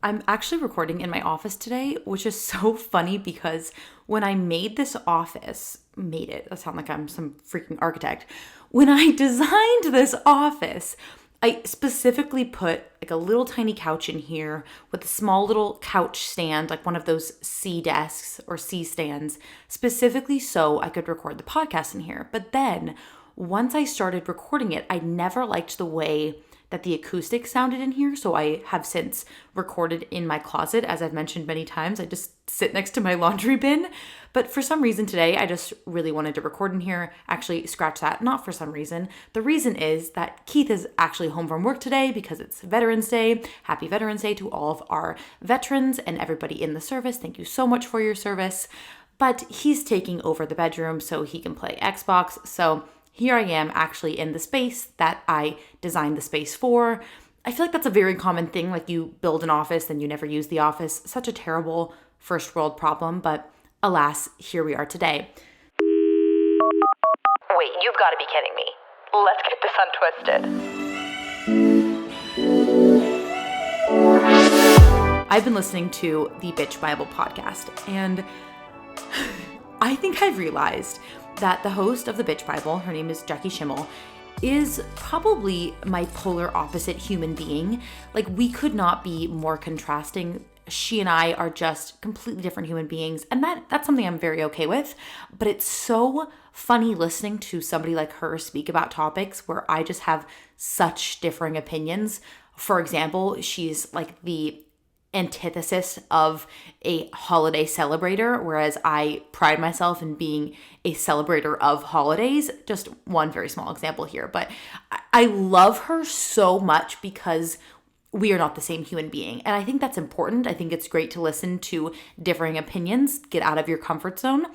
I'm actually recording in my office today, which is so funny because when I made this office, I sound like I'm some freaking architect. When I designed this office, I specifically put like a little tiny couch in here with a small little couch stand, like one of those C desks or C stands, specifically so I could record the podcast in here. But then once I started recording it, I never liked the way that the acoustics sounded in here. So I have since recorded in my closet. As I've mentioned many times, I just sit next to my laundry bin. But for some reason today, I just really wanted to record in here. Actually, scratch that. Not for some reason. The reason is that Keith is actually home from work today because it's Veterans Day. Happy Veterans Day to all of our veterans and everybody in the service. Thank you so much for your service. But he's taking over the bedroom so he can play Xbox. So here I am actually in the space that I designed the space for. I feel like that's a very common thing, like you build an office and you never use the office. Such a terrible first world problem, but alas, here we are today. Wait, you've got to be kidding me. Let's get this untwisted. I've been listening to the Bitch Bible podcast, and I think I've realized that the host of the Bitch Bible, her name is Jackie Schimmel, is probably my polar opposite human being. Like, we could not be more contrasting. She and I are just completely different human beings, and that's something I'm very okay with. But it's so funny listening to somebody like her speak about topics where I just have such differing opinions. For example, she's like the antithesis of a holiday celebrator, whereas I pride myself in being a celebrator of holidays. Just one very small example here, but I love her so much because we are not the same human being. And I think that's important. I think it's great to listen to differing opinions, get out of your comfort zone.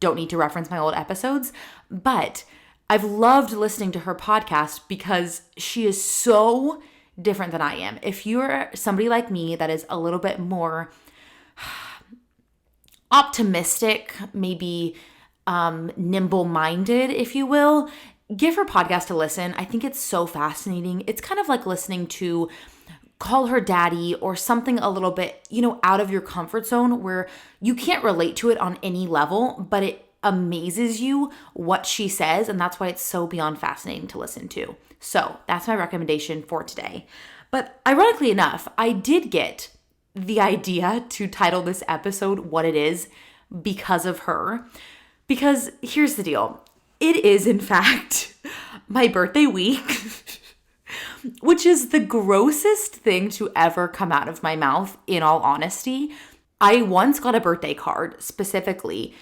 Don't need to reference my old episodes, but I've loved listening to her podcast because she is so different than I am. If you're somebody like me that is a little bit more optimistic, maybe nimble-minded, if you will, give her podcast a listen. I think it's so fascinating. It's kind of like listening to Call Her Daddy or something a little bit, out of your comfort zone where you can't relate to it on any level, but it amazes you what she says, and that's why it's so beyond fascinating to listen to. So that's my recommendation for today. But ironically enough, I did get the idea to title this episode What It Is because of her. Because here's the deal. It is, in fact, my birthday week, which is the grossest thing to ever come out of my mouth, in all honesty. I once got a birthday card specifically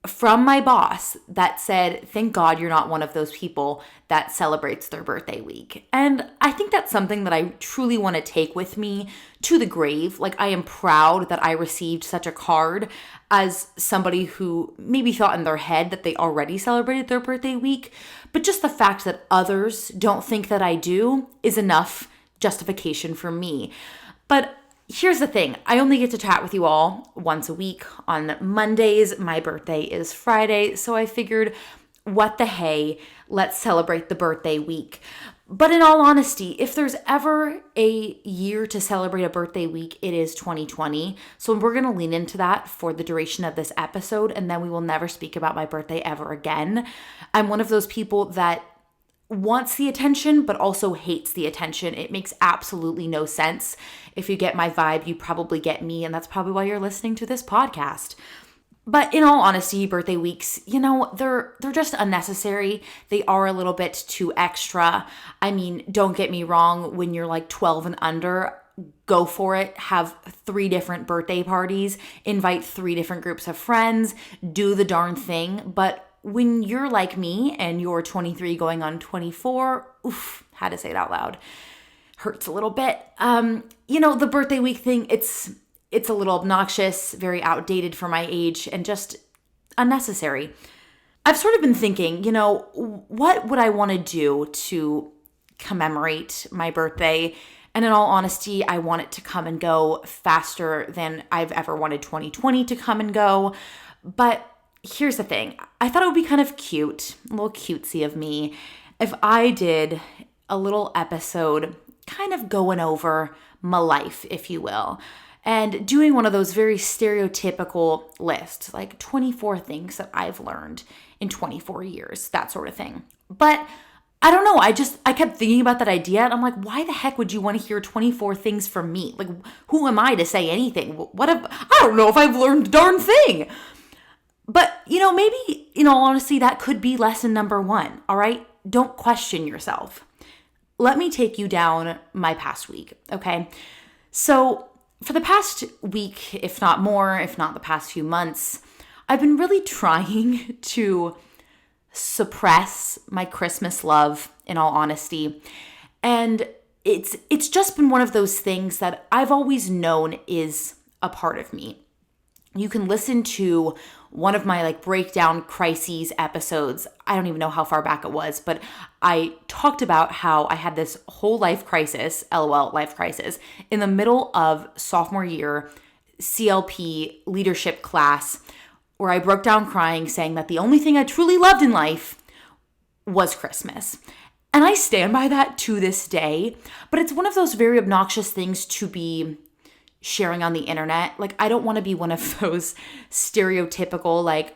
from my boss that said, "Thank God you're not one of those people that celebrates their birthday week." And I think that's something that I truly want to take with me to the grave. Like, I am proud that I received such a card as somebody who maybe thought in their head that they already celebrated their birthday week. But just the fact that others don't think that I do is enough justification for me. But here's the thing. I only get to chat with you all once a week on Mondays. My birthday is Friday, so I figured, what the hey, let's celebrate the birthday week. But in all honesty, if there's ever a year to celebrate a birthday week, it is 2020. So we're going to lean into that for the duration of this episode, and then we will never speak about my birthday ever again. I'm one of those people that wants the attention, but also hates the attention. It makes absolutely no sense. If you get my vibe, you probably get me, and that's probably why you're listening to this podcast. But in all honesty, birthday weeks, they're just unnecessary. They are a little bit too extra. I mean, don't get me wrong, when you're like 12 and under, go for it. Have 3 different birthday parties, invite 3 different groups of friends, do the darn thing. But when you're like me and you're 23 going on 24, had to say it out loud, hurts a little bit. The birthday week thing, it's a little obnoxious, very outdated for my age, and just unnecessary. I've sort of been thinking, what would I want to do to commemorate my birthday? And in all honesty, I want it to come and go faster than I've ever wanted 2020 to come and go. But here's the thing. I thought it would be kind of cute, a little cutesy of me, if I did a little episode kind of going over my life, if you will, and doing one of those very stereotypical lists, like 24 things that I've learned in 24 years, that sort of thing. But I don't know. I kept thinking about that idea and I'm like, why the heck would you want to hear 24 things from me? Like, who am I to say anything? I don't know if I've learned a darn thing. But, maybe, in all honesty, that could be lesson number 1. All right. Don't question yourself. Let me take you down my past week. Okay. So for the past week, if not more, if not the past few months, I've been really trying to suppress my Christmas love, in all honesty. And it's just been one of those things that I've always known is a part of me. You can listen to one of my breakdown crises episodes. I don't even know how far back it was, but I talked about how I had this whole life crisis, LOL, life crisis, in the middle of sophomore year CLP leadership class, where I broke down crying, saying that the only thing I truly loved in life was Christmas. And I stand by that to this day, but it's one of those very obnoxious things to be sharing on the internet. I don't want to be one of those stereotypical,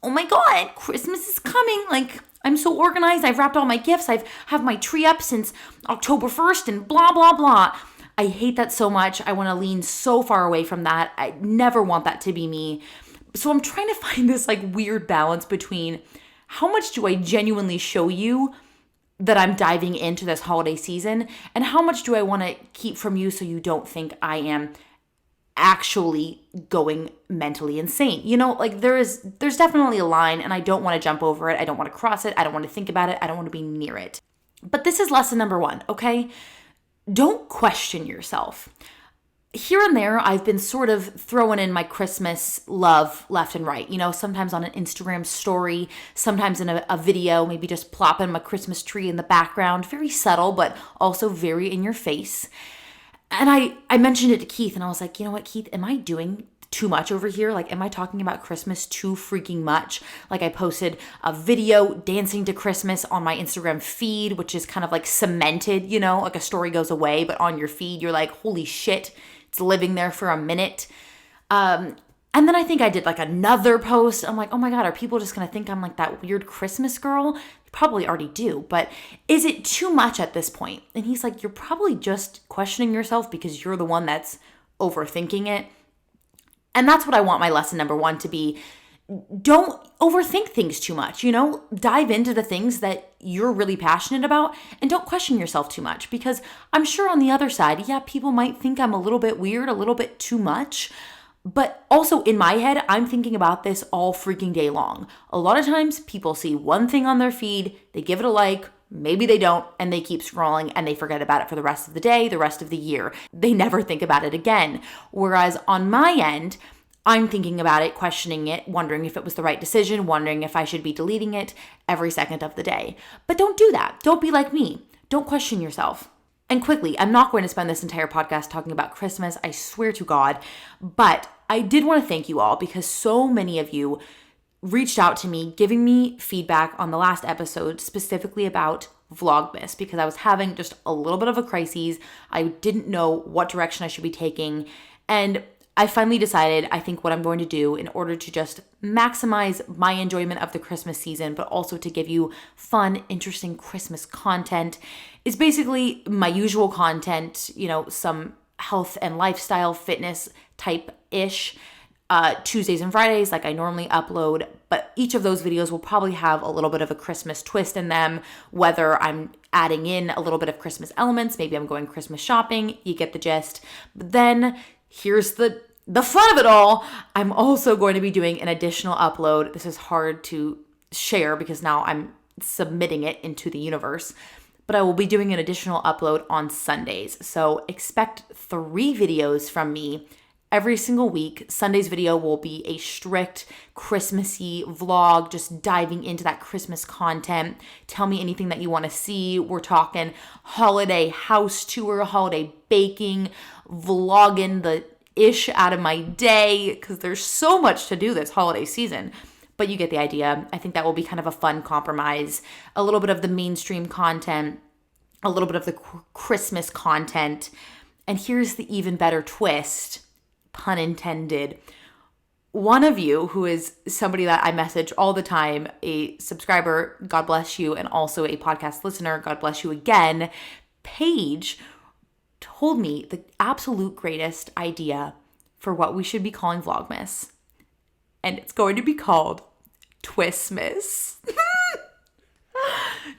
oh my God, Christmas is coming. I'm so organized. I've wrapped all my gifts. I've have my tree up since October 1st and blah, blah, blah. I hate that so much. I want to lean so far away from that. I never want that to be me. So I'm trying to find this weird balance between how much do I genuinely show you that I'm diving into this holiday season and how much do I want to keep from you so you don't think I am actually going mentally insane. There's definitely a line and I don't want to jump over it. I don't want to cross it. I don't want to think about it. I don't want to be near it. But this is lesson number 1, okay? Don't question yourself. Here and there, I've been sort of throwing in my Christmas love left and right. Sometimes on an Instagram story, sometimes in a video, maybe just plopping my Christmas tree in the background. Very subtle, but also very in your face. And I mentioned it to Keith and I was like, you know what, Keith, am I doing too much over here? Am I talking about Christmas too freaking much? I posted a video dancing to Christmas on my Instagram feed, which is kind of cemented, a story goes away, but on your feed, you're like, holy shit, it's living there for a minute. And then I think I did another post. I'm like, oh my God, are people just going to think I'm that weird Christmas girl? They probably already do, but is it too much at this point? And he's like, you're probably just questioning yourself because you're the one that's overthinking it. And that's what I want my lesson number 1 to be. Don't overthink things too much, dive into the things that you're really passionate about and don't question yourself too much because I'm sure on the other side, yeah, people might think I'm a little bit weird, a little bit too much. But also in my head, I'm thinking about this all freaking day long. A lot of times people see one thing on their feed, they give it a like, maybe they don't, and they keep scrolling and they forget about it for the rest of the day, the rest of the year. They never think about it again. Whereas on my end, I'm thinking about it, questioning it, wondering if it was the right decision, wondering if I should be deleting it every second of the day. But don't do that. Don't be like me. Don't question yourself. And quickly, I'm not going to spend this entire podcast talking about Christmas, I swear to God, but I did want to thank you all because so many of you reached out to me, giving me feedback on the last episode, specifically about Vlogmas, because I was having just a little bit of a crisis. I didn't know what direction I should be taking, and I finally decided, I think what I'm going to do in order to just maximize my enjoyment of the Christmas season, but also to give you fun, interesting Christmas content is basically my usual content, some health and lifestyle fitness type-ish, Tuesdays and Fridays like I normally upload, but each of those videos will probably have a little bit of a Christmas twist in them, whether I'm adding in a little bit of Christmas elements, maybe I'm going Christmas shopping, you get the gist. But then here's the fun of it all. I'm also going to be doing an additional upload. This is hard to share because now I'm submitting it into the universe, but I will be doing an additional upload on Sundays. So expect 3 videos from me every single week. Sunday's video will be a strict Christmassy vlog, just diving into that Christmas content. Tell me anything that you want to see. We're talking holiday house tour, holiday baking, vlogging the ish out of my day because there's so much to do this holiday season. But you get the idea. I think that will be kind of a fun compromise. A little bit of the mainstream content, a little bit of the Christmas content, And here's the even better twist, pun intended. One of you, who is somebody that I message all the time, a subscriber, God bless you, and also a podcast listener, God bless you again, Paige, told me the absolute greatest idea for what we should be calling Vlogmas. And it's going to be called Twistmas.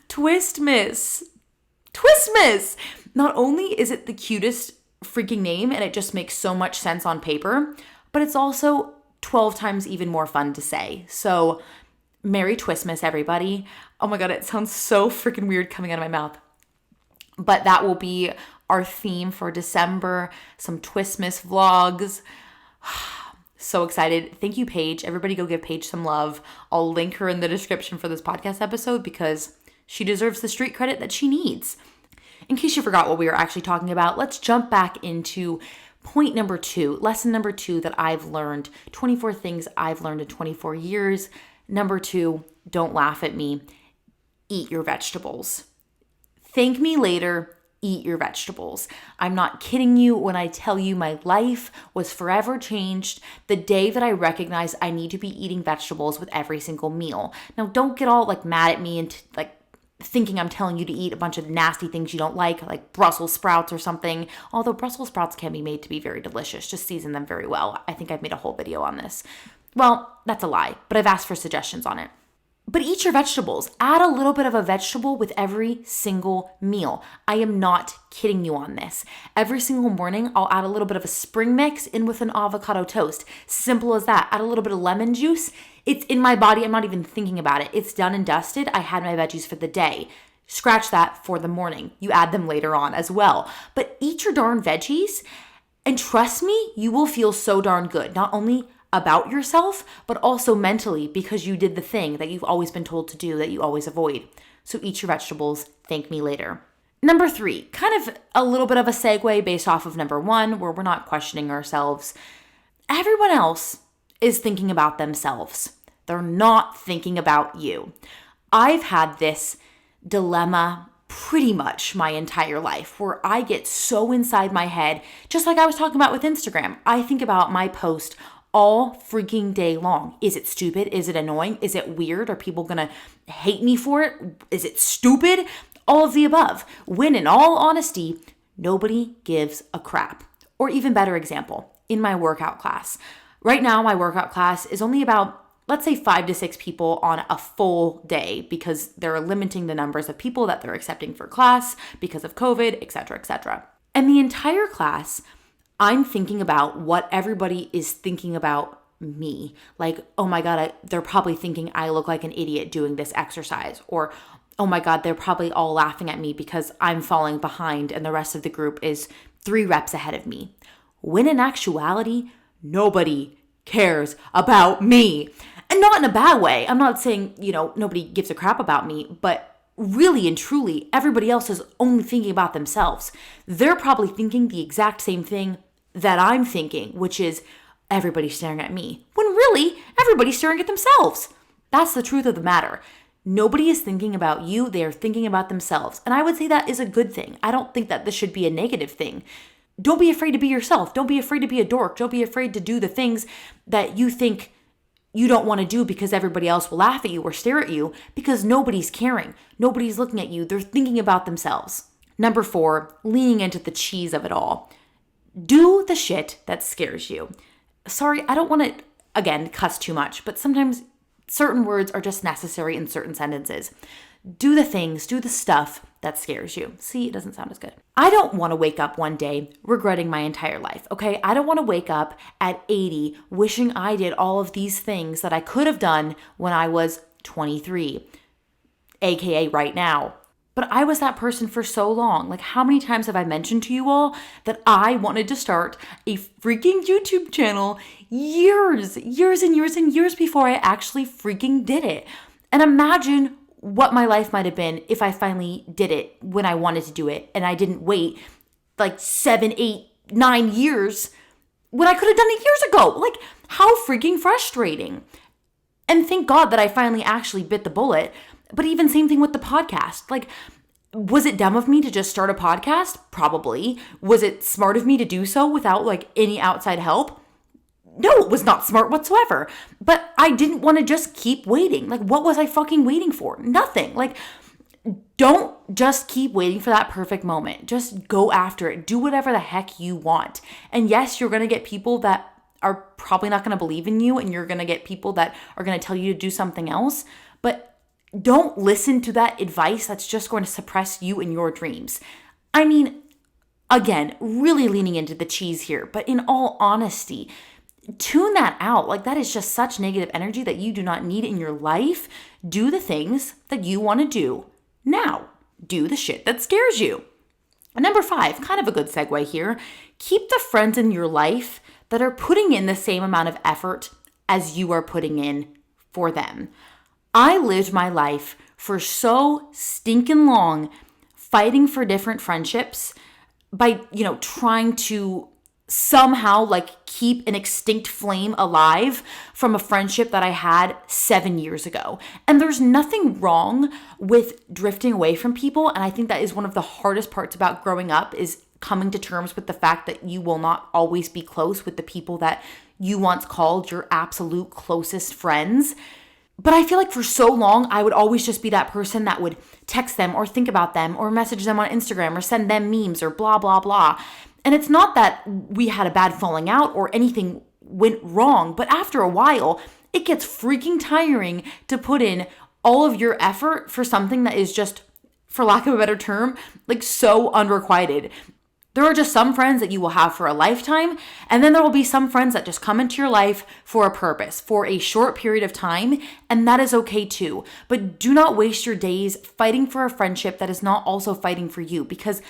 Twistmas. Twistmas! Not only is it the cutest freaking name and it just makes so much sense on paper, but it's also 12 times even more fun to say. So, Merry Twistmas, everybody. Oh my God, it sounds so freaking weird coming out of my mouth. But that will be our theme for December, some Twistmas vlogs. So excited. Thank you, Paige. Everybody go give Paige some love. I'll link her in the description for this podcast episode because she deserves the street credit that she needs. In case you forgot what we were actually talking about, let's jump back into point number 2, lesson number 2 that I've learned, 24 things I've learned in 24 years. Number 2, don't laugh at me. Eat your vegetables. Thank me later. Eat your vegetables. I'm not kidding you when I tell you my life was forever changed the day that I recognized I need to be eating vegetables with every single meal. Now, don't get all mad at me and thinking I'm telling you to eat a bunch of nasty things you don't like Brussels sprouts or something. Although Brussels sprouts can be made to be very delicious. Just season them very well. I think I've made a whole video on this. Well, that's a lie, but I've asked for suggestions on it. But eat your vegetables. Add a little bit of a vegetable with every single meal. I am not kidding you on this. Every single morning, I'll add a little bit of a spring mix in with an avocado toast. Simple as that. Add a little bit of lemon juice. It's in my body. I'm not even thinking about it. It's done and dusted. I had my veggies for the day. Scratch that for the morning. You add them later on as well. But eat your darn veggies, and trust me, you will feel so darn good. Not only about yourself, but also mentally, because you did the thing that you've always been told to do that you always avoid. So eat your vegetables. Thank me later. Number 3, kind of a little bit of a segue based off of number 1, where we're not questioning ourselves. Everyone else is thinking about themselves. They're not thinking about you. I've had this dilemma pretty much my entire life where I get so inside my head, just like I was talking about with Instagram. I think about my post all freaking day long. Is it stupid? Is it annoying? Is it weird? Are people gonna hate me for it? Is it stupid? All of the above. When in all honesty, nobody gives a crap. Or even better example, in my workout class. Right now, my workout class is only about, let's say, 5 to 6 people on a full day because they're limiting the numbers of people that they're accepting for class because of COVID, etc., etc. And the entire class, I'm thinking about what everybody is thinking about me. Like, oh my God, they're probably thinking I look like an idiot doing this exercise. Or, oh my God, they're probably all laughing at me because I'm falling behind and the rest of the group is 3 reps ahead of me. When in actuality, nobody cares about me. And not in a bad way. I'm not saying, nobody gives a crap about me, but really and truly, everybody else is only thinking about themselves. They're probably thinking the exact same thing that I'm thinking, which is everybody's staring at me, when really everybody's staring at themselves. That's the truth of the matter. Nobody is thinking about you. They are thinking about themselves. And I would say that is a good thing. I don't think that this should be a negative thing. Don't be afraid to be yourself. Don't be afraid to be a dork. Don't be afraid to do the things that you think you don't want to do because everybody else will laugh at you or stare at you, because nobody's caring. Nobody's looking at you. They're thinking about themselves. Number 4, leaning into the cheese of it all. Do the shit that scares you. Sorry, I don't want to, again, cuss too much, but sometimes certain words are just necessary in certain sentences. Do the things, do the stuff that scares you. See, it doesn't sound as good. I don't want to wake up one day regretting my entire life, okay? I don't want to wake up at 80 wishing I did all of these things that I could have done when I was 23, aka right now. But I was that person for so long. Like, how many times have I mentioned to you all that I wanted to start a freaking YouTube channel years and years before I actually freaking did it? And imagine what my life might have been if I finally did it when I wanted to do it and I didn't wait like 7, 8, 9 years when I could have done it years ago. Like, how freaking frustrating. And thank God that I finally actually bit the bullet. But even same thing with the podcast. Like, Was it dumb of me to just start a podcast? Probably. Was it smart of me to do so without like any outside help? No, it was not smart whatsoever. But I didn't want to just keep waiting. Like, what was I fucking waiting for? Nothing. Like, don't just keep waiting for that perfect moment. Just go after it. Do whatever the heck you want. And yes, you're going to get people that are probably not going to believe in you, and you're going to get people that are going to tell you to do something else. But don't listen to that advice that's just going to suppress you and your dreams. I mean, again, really leaning into the cheese here, but in all honesty, tune that out. Like, that is just such negative energy that you do not need in your life. Do the things that you want to do now. Do the shit that scares you. And number 5, kind of a good segue here. Keep the friends in your life that are putting in the same amount of effort as you are putting in for them. I lived my life for so stinking long fighting for different friendships by, trying to somehow like keep an extinct flame alive from a friendship that I had 7 years ago. And there's nothing wrong with drifting away from people. And I think that is one of the hardest parts about growing up, is coming to terms with the fact that you will not always be close with the people that you once called your absolute closest friends. But I feel like for so long, I would always just be that person that would text them or think about them or message them on Instagram or send them memes or blah, blah, blah. And it's not that we had a bad falling out or anything went wrong, but after a while, it gets freaking tiring to put in all of your effort for something that is just, for lack of a better term, like so unrequited. There are just some friends that you will have for a lifetime, and then there will be some friends that just come into your life for a purpose, for a short period of time, and that is okay too. But do not waste your days fighting for a friendship that is not also fighting for you, because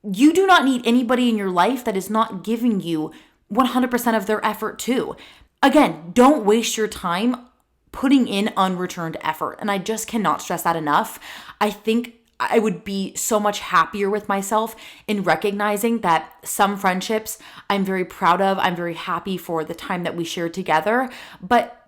you do not need anybody in your life that is not giving you 100% of their effort too. Again, don't waste your time putting in unreturned effort, and I just cannot stress that enough. I think I would be so much happier with myself in recognizing that some friendships I'm very proud of. I'm very happy for the time that we shared together. But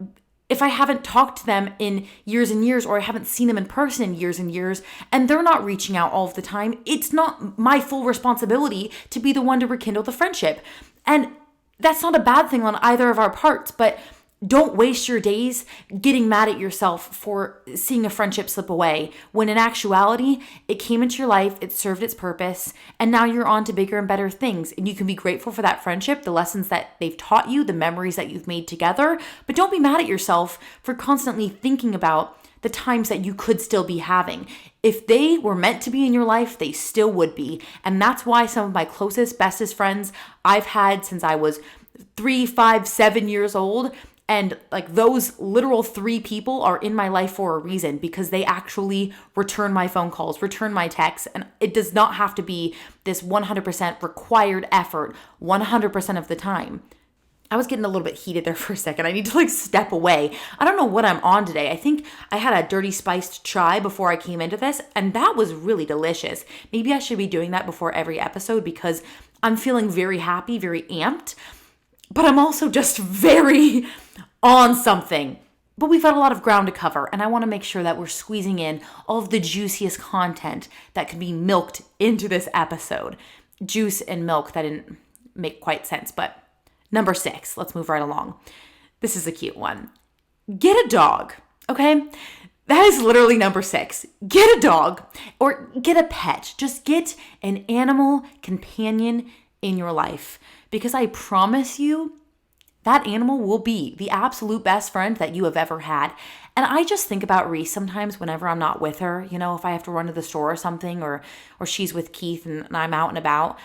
if I haven't talked to them in years and years, or I haven't seen them in person in years and years, and they're not reaching out all of the time, it's not my full responsibility to be the one to rekindle the friendship. And that's not a bad thing on either of our parts, but don't waste your days getting mad at yourself for seeing a friendship slip away, when in actuality, it came into your life, it served its purpose, and now you're on to bigger and better things. And you can be grateful for that friendship, the lessons that they've taught you, the memories that you've made together, but don't be mad at yourself for constantly thinking about the times that you could still be having. If they were meant to be in your life, they still would be. And that's why some of my closest, bestest friends I've had since I was 3, 5, 7 years old, and like those literal 3 people are in my life for a reason, because they actually return my phone calls, return my texts. And it does not have to be this 100% required effort 100% of the time. I was getting a little bit heated there for a second. I need to like step away. I don't know what I'm on today. I think I had a dirty spiced chai before I came into this, and that was really delicious. Maybe I should be doing that before every episode, because I'm feeling very happy, very amped. But I'm also just very on something. But we've got a lot of ground to cover, and I want to make sure that we're squeezing in all of the juiciest content that can be milked into this episode. Juice and milk, that didn't make quite sense, but number 6, let's move right along. This is a cute one. Get a dog, okay? That is literally number 6. Get a dog or get a pet. Just get an animal companion in your life, because I promise you, that animal will be the absolute best friend that you have ever had. And I just think about Reese sometimes whenever I'm not with her, if I have to run to the store or something, or she's with Keith and I'm out and about.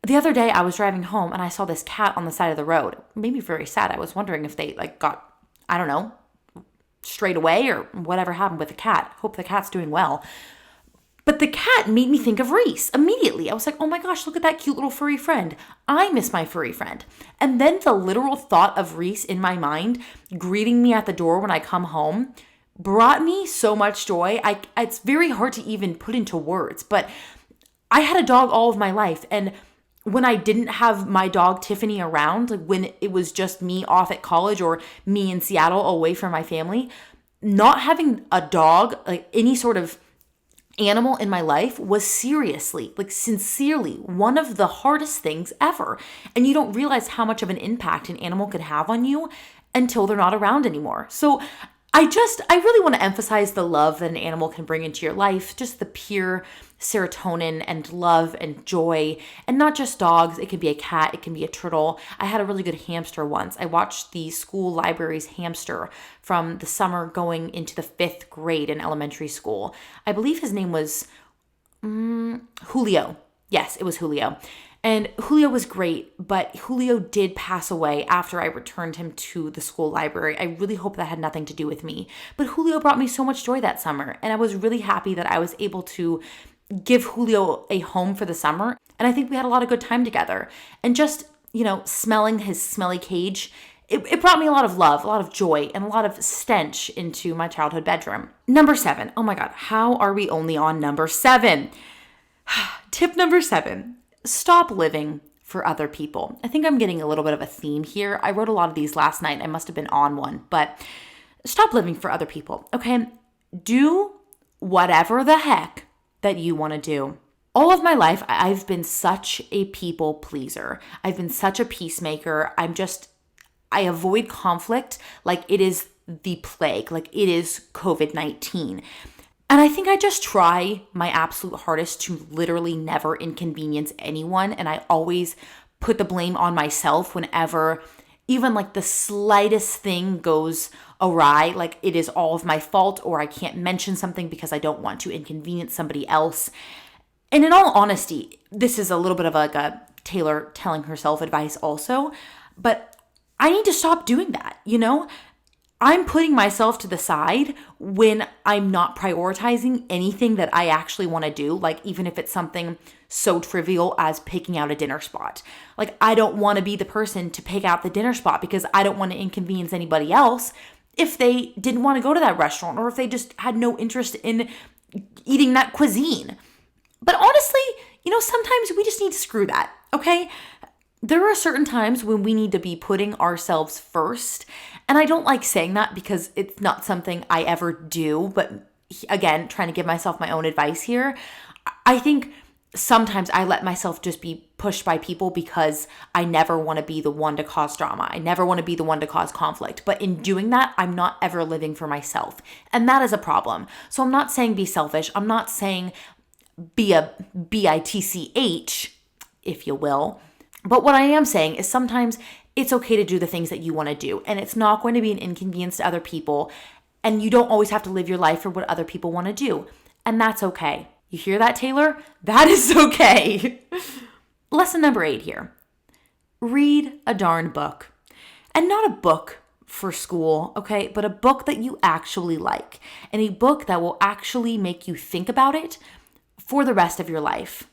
The other day I was driving home and I saw this cat on the side of the road. It made me very sad. I was wondering if they got, I don't know, strayed away or whatever happened with the cat. Hope the cat's doing well. But the cat made me think of Reese immediately. I was like, oh my gosh, look at that cute little furry friend. I miss my furry friend. And then the literal thought of Reese in my mind greeting me at the door when I come home brought me so much joy. It's very hard to even put into words, but I had a dog all of my life. And when I didn't have my dog Tiffany around, like when it was just me off at college or me in Seattle away from my family, not having a dog, like any sort of animal in my life was seriously, like sincerely, one of the hardest things ever. And you don't realize how much of an impact an animal could have on you until they're not around anymore. So I really want to emphasize the love that an animal can bring into your life, just the pure serotonin and love and joy. And not just dogs, it can be a cat, it can be a turtle. I had a really good hamster once. I watched the school library's hamster from the summer going into the 5th grade in elementary school. I believe his name was Julio. Yes, it was Julio. And Julio was great, but Julio did pass away after I returned him to the school library. I really hope that had nothing to do with me. But Julio brought me so much joy that summer, and I was really happy that I was able to give Julio a home for the summer. And I think we had a lot of good time together. And just, smelling his smelly cage, it brought me a lot of love, a lot of joy, and a lot of stench into my childhood bedroom. Number 7. Oh my God, how are we only on number 7? Tip number 7. Stop living for other people. I think I'm getting a little bit of a theme here. I wrote a lot of these last night. I must have been on one, but stop living for other people, okay? Do whatever the heck that you want to do. All of my life, I've been such a people pleaser. I've been such a peacemaker. I avoid conflict like it is the plague, like it is COVID-19. And I think I just try my absolute hardest to literally never inconvenience anyone. And I always put the blame on myself whenever even like the slightest thing goes awry, like it is all of my fault, or I can't mention something because I don't want to inconvenience somebody else. And in all honesty, this is a little bit of like a Taylor telling herself advice also, but I need to stop doing that, I'm putting myself to the side when I'm not prioritizing anything that I actually want to do, like even if it's something so trivial as picking out a dinner spot. Like I don't want to be the person to pick out the dinner spot because I don't want to inconvenience anybody else if they didn't want to go to that restaurant or if they just had no interest in eating that cuisine. But honestly, sometimes we just need to screw that, okay? There are certain times when we need to be putting ourselves first. And I don't like saying that because it's not something I ever do. But again, trying to give myself my own advice here. I think sometimes I let myself just be pushed by people because I never want to be the one to cause drama. I never want to be the one to cause conflict. But in doing that, I'm not ever living for myself. And that is a problem. So I'm not saying be selfish. I'm not saying be a bitch, if you will. But what I am saying is sometimes it's okay to do the things that you want to do, and it's not going to be an inconvenience to other people, and you don't always have to live your life for what other people want to do, and that's okay. You hear that, Taylor? That is okay. Lesson number 8 here. Read a darn book. And not a book for school, okay, but a book that you actually like, and a book that will actually make you think about it for the rest of your life.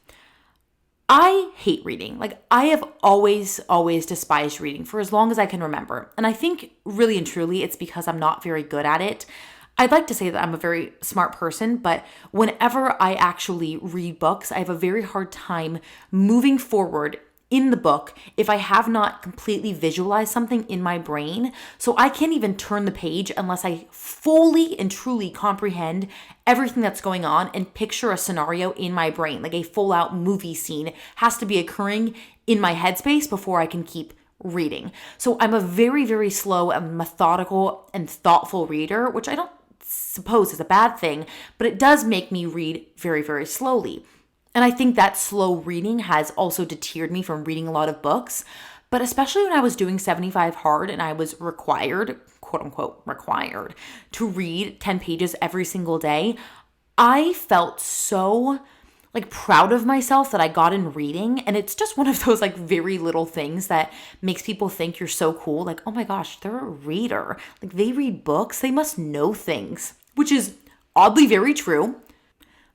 I hate reading. Like I have always despised reading for as long as I can remember. And I think really and truly it's because I'm not very good at it. I'd like to say that I'm a very smart person, but whenever I actually read books, I have a very hard time moving forward in the book if I have not completely visualized something in my brain. So I can't even turn the page unless I fully and truly comprehend everything that's going on and picture a scenario in my brain. Like a full out movie scene has to be occurring in my headspace before I can keep reading. So I'm a very, very slow and methodical and thoughtful reader, which I don't suppose is a bad thing, but it does make me read very, very slowly. And I think that slow reading has also deterred me from reading a lot of books. But especially when I was doing 75 hard and I was required, quote unquote, required to read 10 pages every single day, I felt so proud of myself that I got in reading. And it's just one of those very little things that makes people think you're so cool. Like, oh my gosh, they're a reader. They read books. They must know things, which is oddly very true.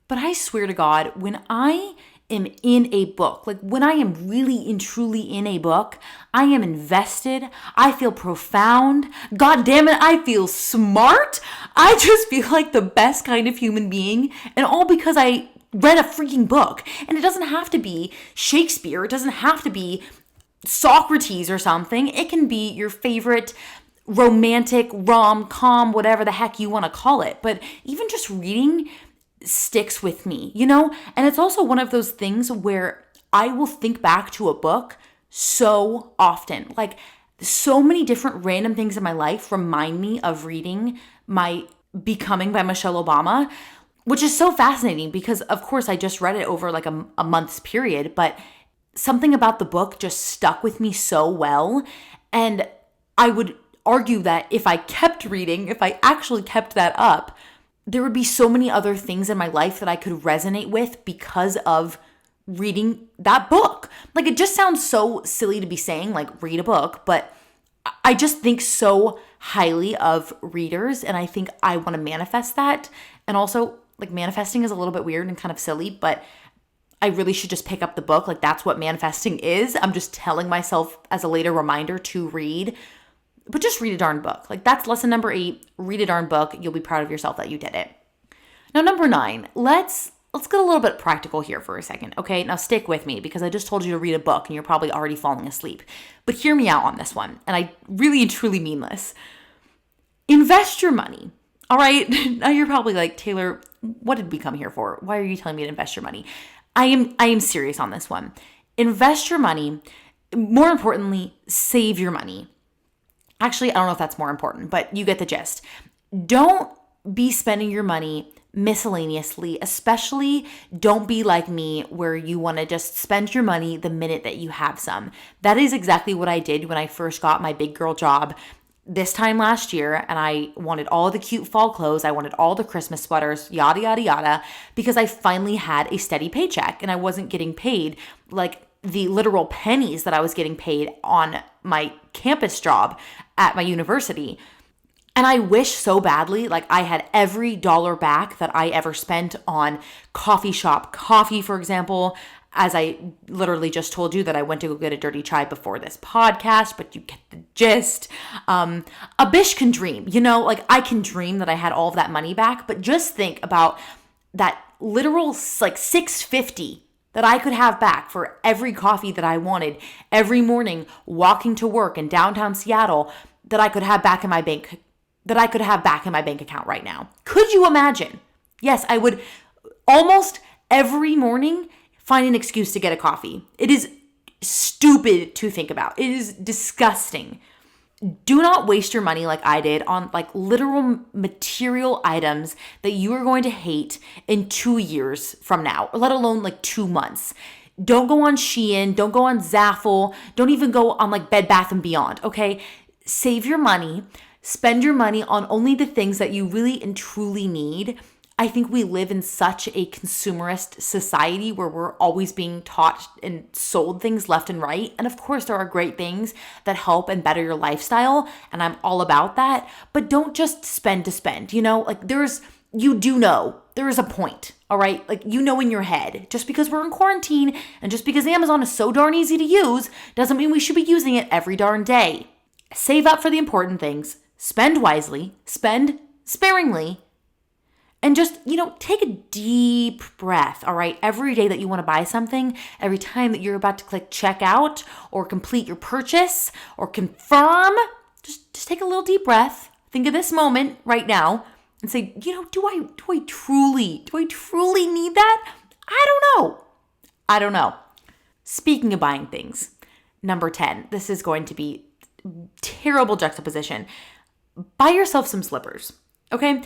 But I swear to God, when I am in a book, when I am really and truly in a book, I am invested. I feel profound. God damn it, I feel smart. I just feel like the best kind of human being. And all because I read a freaking book. And it doesn't have to be Shakespeare. It doesn't have to be Socrates or something. It can be your favorite romantic rom-com, whatever the heck you want to call it. But even just reading sticks with me, you know? And it's also one of those things where I will think back to a book so often. Like, so many different random things in my life remind me of reading my Becoming by Michelle Obama, which is so fascinating because, of course, I just read it over like a month's period, but something about the book just stuck with me so well. And I would argue that if I kept reading, if I actually kept that up, there would be so many other things in my life that I could resonate with because of reading that book. Like, it just sounds so silly to be saying, like, read a book, but I just think so highly of readers, and I think I want to manifest that. And also, like, manifesting is a little bit weird and kind of silly, but I really should just pick up the book. Like, that's what manifesting is. I'm just telling myself as a later reminder to read, but just read a darn book. Like, that's lesson number 8. Read a darn book. You'll be proud of yourself that you did it. Now, number 9, let's get a little bit practical here for a second, okay? Now, stick with me because I just told you to read a book and you're probably already falling asleep. But hear me out on this one, and I really and truly mean this. Invest your money, all right? Now, you're probably like, Taylor, what did we come here for? Why are you telling me to invest your money? I am serious on this one. Invest your money. More importantly, save your money. Actually, I don't know if that's more important, but you get the gist. Don't be spending your money miscellaneously, especially don't be like me where you want to just spend your money the minute that you have some. That is exactly what I did when I first got my big girl job this time last year, and I wanted all the cute fall clothes, I wanted all the Christmas sweaters, yada, yada, yada, because I finally had a steady paycheck and I wasn't getting paid like the literal pennies that I was getting paid on my campus job at my university. And I wish so badly, like I had every dollar back that I ever spent on coffee shop coffee, for example, as I literally just told you that I went to go get a dirty chai before this podcast, but you get the gist. A bish can dream, you know, like I can dream that I had all of that money back, but just think about that literal like $6.50 that I could have back for every coffee that I wanted every morning walking to work in downtown Seattle that I could have back in my bank account right now. Could you imagine? Yes, I would almost every morning find an excuse to get a coffee. It is stupid to think about. It is disgusting. Do not waste your money like I did on like literal material items that you are going to hate in 2 years from now, let alone like 2 months. Don't go on Shein, don't go on Zaful, don't even go on like Bed Bath & Beyond, okay? Save your money. Spend your money on only the things that you really and truly need. I think we live in such a consumerist society where we're always being taught and sold things left and right. And of course, there are great things that help and better your lifestyle. And I'm all about that. But don't just spend to spend, you know, like there is a point, all right? Like, you know, in your head, just because we're in quarantine and just because Amazon is so darn easy to use doesn't mean we should be using it every darn day. Save up for the important things. Spend wisely, spend sparingly, and just, you know, take a deep breath, all right? Every day that you want to buy something, every time that you're about to click checkout or complete your purchase or confirm, just take a little deep breath. Think of this moment right now and say, you know, do I truly need that? I don't know. Speaking of buying things, number 10, this is going to be terrible juxtaposition. Buy yourself some slippers, okay?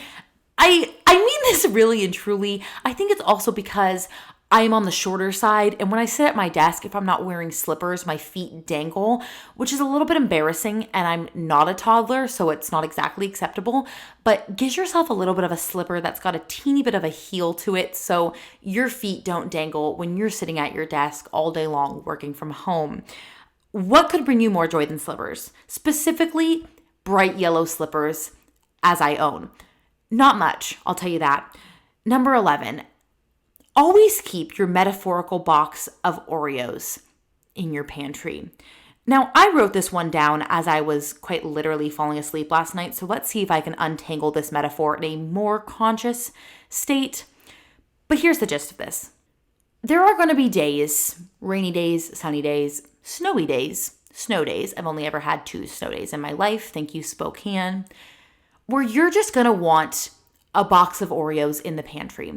I mean this really and truly. I think it's also because I am on the shorter side, and when I sit at my desk, if I'm not wearing slippers, my feet dangle, which is a little bit embarrassing, and I'm not a toddler, so it's not exactly acceptable, but get yourself a little bit of a slipper that's got a teeny bit of a heel to it so your feet don't dangle when you're sitting at your desk all day long working from home. What could bring you more joy than slippers? Specifically, bright yellow slippers, as I own. Not much, I'll tell you that. Number 11, always keep your metaphorical box of Oreos in your pantry. Now, I wrote this one down as I was quite literally falling asleep last night, so let's see if I can untangle this metaphor in a more conscious state. But here's the gist of this. There are going to be days, rainy days, sunny days, snowy days, snow days. I've only ever had 2 snow days in my life. Thank you, Spokane. Where you're just going to want a box of Oreos in the pantry.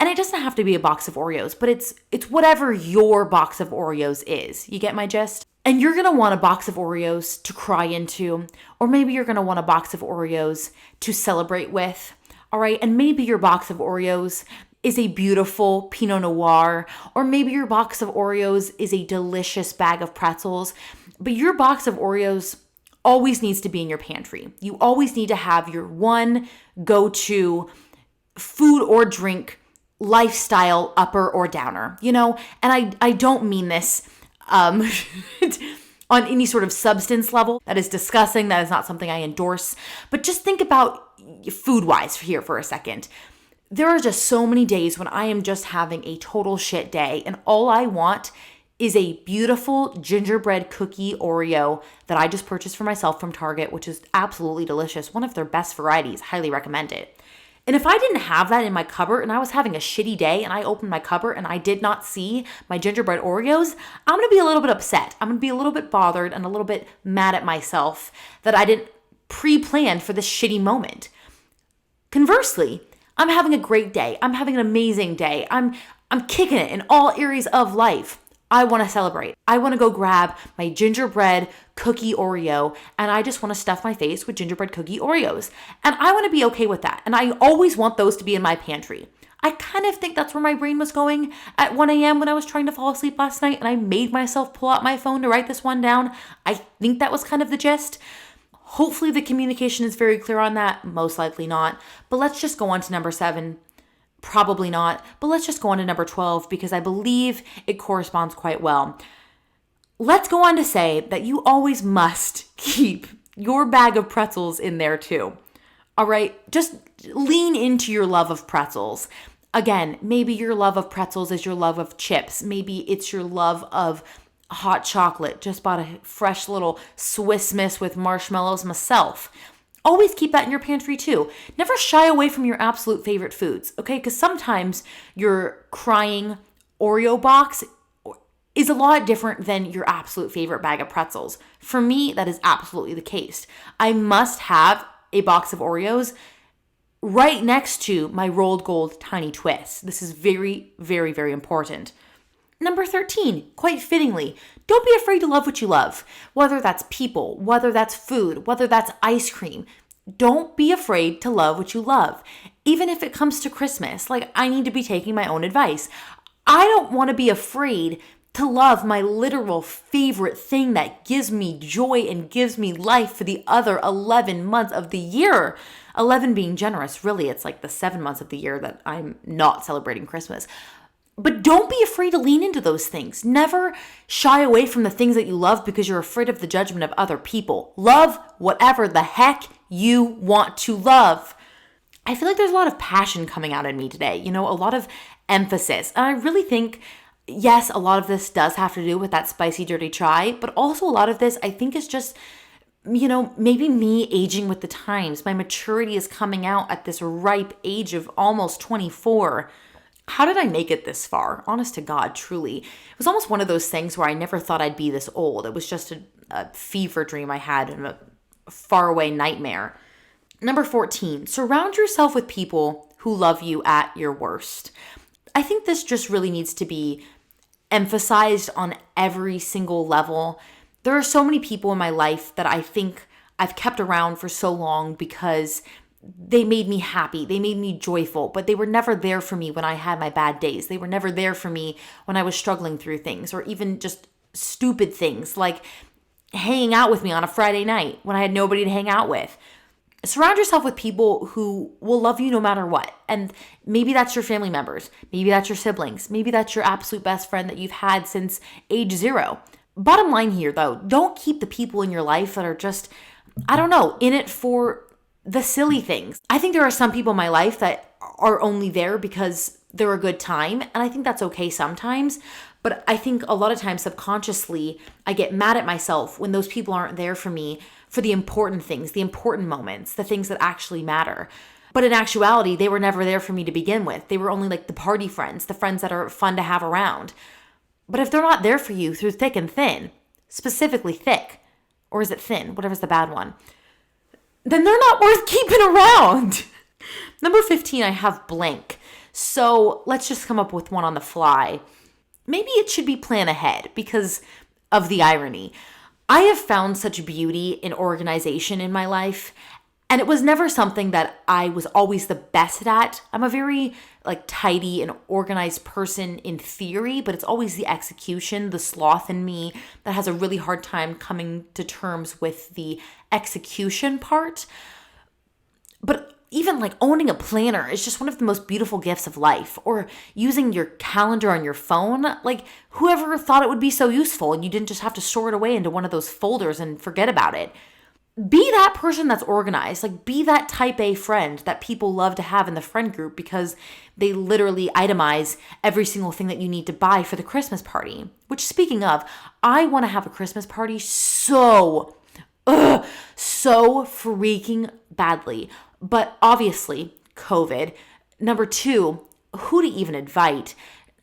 And it doesn't have to be a box of Oreos, but it's whatever your box of Oreos is. You get my gist? And you're going to want a box of Oreos to cry into, or maybe you're going to want a box of Oreos to celebrate with. All right? And maybe your box of Oreos is a beautiful Pinot Noir, or maybe your box of Oreos is a delicious bag of pretzels. But your box of Oreos always needs to be in your pantry. You always need to have your one go-to food or drink lifestyle upper or downer, And I don't mean this on any sort of substance level. That is disgusting. That is not something I endorse. But just think about food-wise here for a second. There are just so many days when I am just having a total shit day, and all I want is a beautiful gingerbread cookie Oreo that I just purchased for myself from Target, which is absolutely delicious. One of their best varieties. Highly recommend it. And if I didn't have that in my cupboard and I was having a shitty day and I opened my cupboard and I did not see my gingerbread Oreos, I'm going to be a little bit upset. I'm going to be a little bit bothered and a little bit mad at myself that I didn't pre-plan for this shitty moment. Conversely, I'm having a great day. I'm having an amazing day. I'm kicking it in all areas of life. I want to celebrate. I want to go grab my gingerbread cookie Oreo and I just want to stuff my face with gingerbread cookie Oreos. And I want to be okay with that. And I always want those to be in my pantry. I kind of think that's where my brain was going at 1 a.m. when I was trying to fall asleep last night and I made myself pull out my phone to write this one down. I think that was kind of the gist. Hopefully the communication is very clear on that. Most likely not. But let's just go on to number 7. Probably not, but let's just go on to number 12 because I believe it corresponds quite well. Let's go on to say that you always must keep your bag of pretzels in there too. All right, just lean into your love of pretzels. Again, maybe your love of pretzels is your love of chips. Maybe it's your love of hot chocolate. Just bought a fresh little Swiss Miss with marshmallows myself. Always keep that in your pantry too. Never shy away from your absolute favorite foods, okay? Because sometimes your crying Oreo box is a lot different than your absolute favorite bag of pretzels. For me, that is absolutely the case. I must have a box of Oreos right next to my rolled gold tiny twists. This is very, very, very important. Number 13, quite fittingly, don't be afraid to love what you love. Whether that's people, whether that's food, whether that's ice cream. Don't be afraid to love what you love. Even if it comes to Christmas, I need to be taking my own advice. I don't want to be afraid to love my literal favorite thing that gives me joy and gives me life for the other 11 months of the year. 11 being generous, really, it's the 7 months of the year that I'm not celebrating Christmas. But don't be afraid to lean into those things. Never shy away from the things that you love because you're afraid of the judgment of other people. Love whatever the heck you want to love. I feel like there's a lot of passion coming out in me today, a lot of emphasis. And I really think, yes, a lot of this does have to do with that spicy, dirty chai, but also a lot of this I think is just, maybe me aging with the times. My maturity is coming out at this ripe age of almost 24. How did I make it this far? Honest to God, truly. It was almost one of those things where I never thought I'd be this old. It was just a fever dream I had and a faraway nightmare. Number 14, surround yourself with people who love you at your worst. I think this just really needs to be emphasized on every single level. There are so many people in my life that I think I've kept around for so long because they made me happy. They made me joyful, but they were never there for me when I had my bad days. They were never there for me when I was struggling through things, or even just stupid things like hanging out with me on a Friday night when I had nobody to hang out with. Surround yourself with people who will love you no matter what. And maybe that's your family members. Maybe that's your siblings. Maybe that's your absolute best friend that you've had since age 0. Bottom line here, though, don't keep the people in your life that are just, in it for the silly things. I think there are some people in my life that are only there because they're a good time, and I think that's okay sometimes. But I think a lot of times subconsciously, I get mad at myself when those people aren't there for me for the important things, the important moments, the things that actually matter. But in actuality, they were never there for me to begin with. They were only the party friends, the friends that are fun to have around. But if they're not there for you through thick and thin, specifically thick, or is it thin? Whatever's the bad one. Then they're not worth keeping around. Number 15, I have blank. So let's just come up with one on the fly. Maybe it should be plan ahead because of the irony. I have found such beauty in organization in my life, and it was never something that I was always the best at. I'm a very tidy and organized person in theory, but it's always the execution, the sloth in me that has a really hard time coming to terms with the execution part. But even owning a planner is just one of the most beautiful gifts of life, or using your calendar on your phone. Whoever thought it would be so useful and you didn't just have to store it away into one of those folders and forget about it. Be that person that's organized. Be that type A friend that people love to have in the friend group because they literally itemize every single thing that you need to buy for the Christmas party. Which, speaking of, I want to have a Christmas party so freaking badly. But obviously, COVID. Number 2, who to even invite?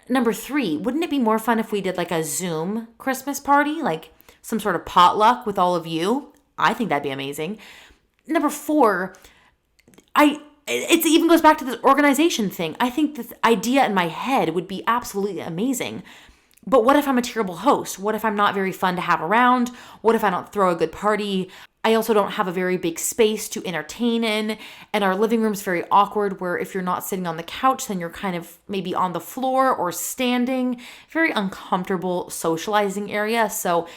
Number 3, wouldn't it be more fun if we did a Zoom Christmas party? Some sort of potluck with all of you? I think that'd be amazing. Number 4, it even goes back to this organization thing. I think this idea in my head would be absolutely amazing. But what if I'm a terrible host? What if I'm not very fun to have around? What if I don't throw a good party? I also don't have a very big space to entertain in, and our living room's very awkward where if you're not sitting on the couch, then you're kind of maybe on the floor or standing. Very uncomfortable socializing area. So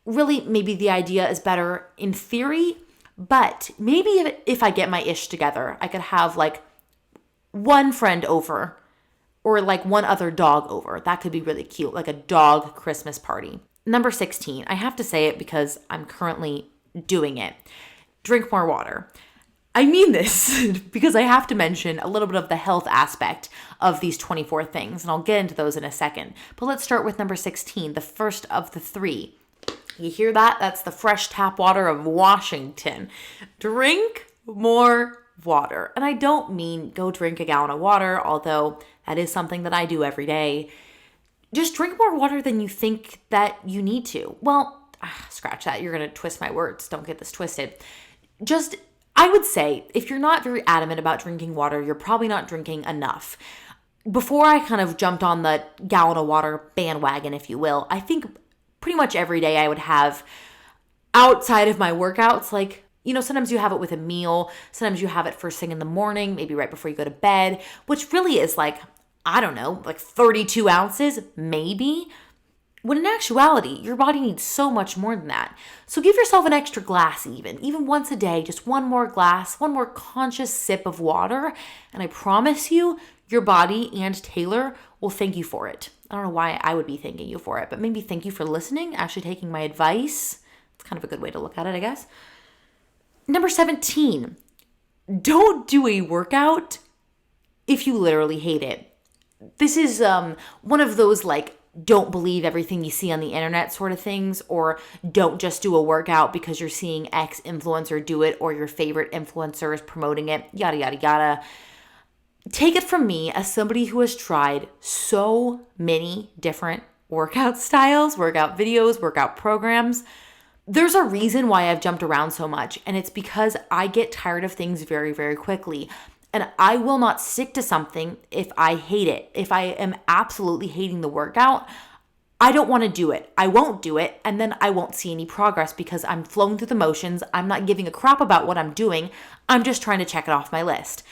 really, maybe the idea is better in theory, but maybe if I get my ish together, I could have one friend over or one other dog over. That could be really cute, a dog Christmas party. Number 16, I have to say it because I'm currently doing it. Drink more water. I mean this because I have to mention a little bit of the health aspect of these 24 things, and I'll get into those in a second. But let's start with number 16, the first of the 3. You hear that? That's the fresh tap water of Washington. Drink more water. And I don't mean go drink a gallon of water, although that is something that I do every day. Just drink more water than you think that you need to. Well, scratch that. You're going to twist my words. Don't get this twisted. I would say if you're not very adamant about drinking water, you're probably not drinking enough. Before I kind of jumped on the gallon of water bandwagon, if you will, I think pretty much every day I would have, outside of my workouts, sometimes you have it with a meal, sometimes you have it first thing in the morning, maybe right before you go to bed, which really is 32 ounces, maybe. When in actuality, your body needs so much more than that. So give yourself an extra glass even once a day, just one more glass, one more conscious sip of water. And I promise you, your body and Taylor will thank you for it. I don't know why I would be thanking you for it, but maybe thank you for listening, actually taking my advice. It's kind of a good way to look at it, I guess. Number 17, don't do a workout if you literally hate it. This is one of those don't believe everything you see on the internet sort of things, or don't just do a workout because you're seeing X influencer do it or your favorite influencer is promoting it, yada, yada, yada. Take it from me as somebody who has tried so many different workout styles, workout videos, workout programs. There's a reason why I've jumped around so much, and it's because I get tired of things very, very quickly. And I will not stick to something if I hate it. If I am absolutely hating the workout, I don't want to do it. I won't do it, and then I won't see any progress because I'm flowing through the motions. I'm not giving a crap about what I'm doing. I'm just trying to check it off my list.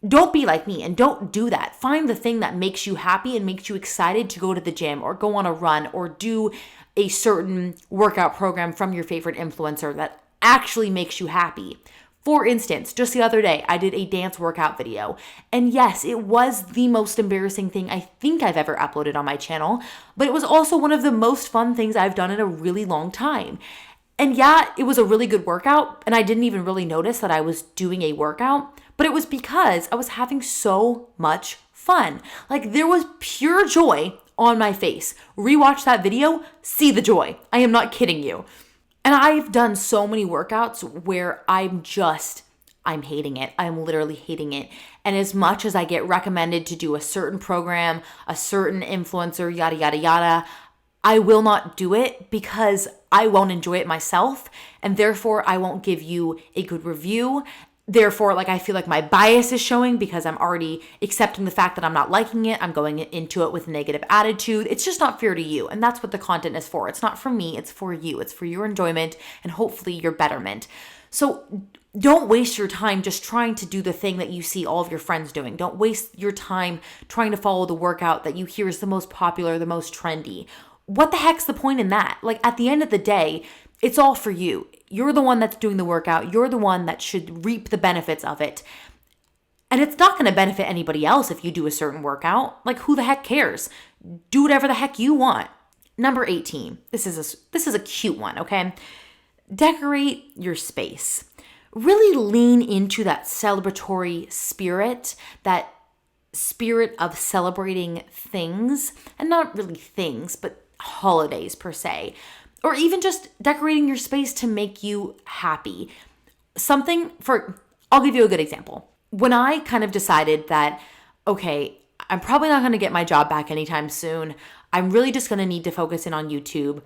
Don't be like me and don't do that. Find the thing that makes you happy and makes you excited to go to the gym or go on a run or do a certain workout program from your favorite influencer that actually makes you happy. For instance, just the other day, I did a dance workout video. And yes, it was the most embarrassing thing I think I've ever uploaded on my channel, but it was also one of the most fun things I've done in a really long time. And yeah, it was a really good workout, and I didn't even really notice that I was doing a workout, but it was because I was having so much fun. There was pure joy on my face. Rewatch that video, see the joy. I am not kidding you. And I've done so many workouts where I'm hating it. I'm literally hating it. And as much as I get recommended to do a certain program, a certain influencer, yada, yada, yada, I will not do it because I won't enjoy it myself. And therefore, I won't give you a good review. Therefore, like, I feel like my bias is showing because I'm already accepting the fact that I'm not liking it. I'm going into it with a negative attitude. It's just not fair to you. And that's what the content is for. It's not for me. It's for you. It's for your enjoyment and hopefully your betterment. So don't waste your time just trying to do the thing that you see all of your friends doing. Don't waste your time trying to follow the workout that you hear is the most popular, the most trendy. What the heck's the point in that? Like, at the end of the day, it's all for you. You're the one that's doing the workout. You're the one that should reap the benefits of it. And it's not going to benefit anybody else if you do a certain workout. Like, who the heck cares? Do whatever the heck you want. Number 18. This is a cute one, okay? Decorate your space. Really lean into that celebratory spirit, that spirit of celebrating things, and not really things, but holidays per se. Or even just decorating your space to make you happy. I'll give you a good example. When I kind of decided that, okay, I'm probably not going to get my job back anytime soon. I'm really just going to need to focus in on YouTube.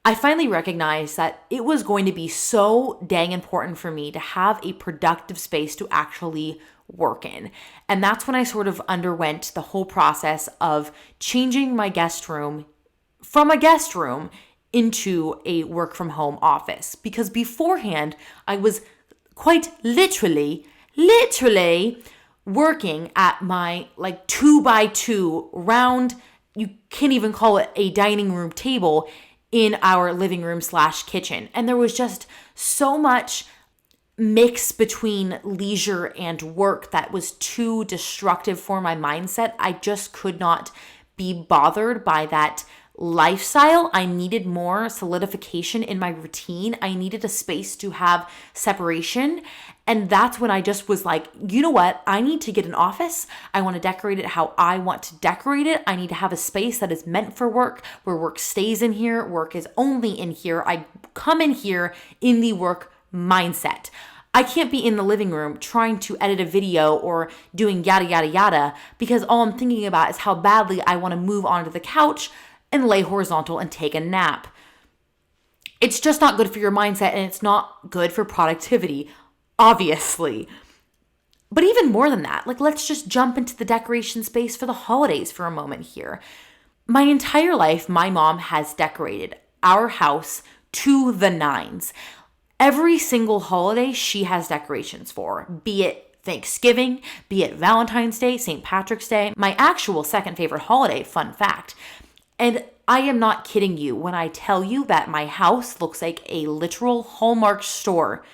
I finally recognized that it was going to be so dang important for me to have a productive space to actually work in. And that's when I sort of underwent the whole process of changing my guest room from a guest room into a work from home office. Because beforehand, I was quite literally working at my like 2x2 round, you can't even call it a dining room table, in our living room / kitchen. And there was just so much mix between leisure and work that was too destructive for my mindset. I just could not be bothered by that lifestyle. I needed more solidification in my routine. I needed a space to have separation. And that's when I just was like, you know what? I need to get an office. I want to decorate it how I want to decorate it. I need to have a space that is meant for work, where work stays in here. Work is only in here. I come in here in the work mindset. I can't be in the living room trying to edit a video or doing yada, yada, yada, because all I'm thinking about is how badly I want to move onto the couch and lay horizontal and take a nap. It's just not good for your mindset, and it's not good for productivity, obviously. But even more than that, like, let's just jump into the decoration space for the holidays for a moment here. My entire life, my mom has decorated our house to the nines. Every single holiday she has decorations for, be it Thanksgiving, be it Valentine's Day, St. Patrick's Day, my actual second favorite holiday, fun fact. And I am not kidding you when I tell you that my house looks like a literal Hallmark store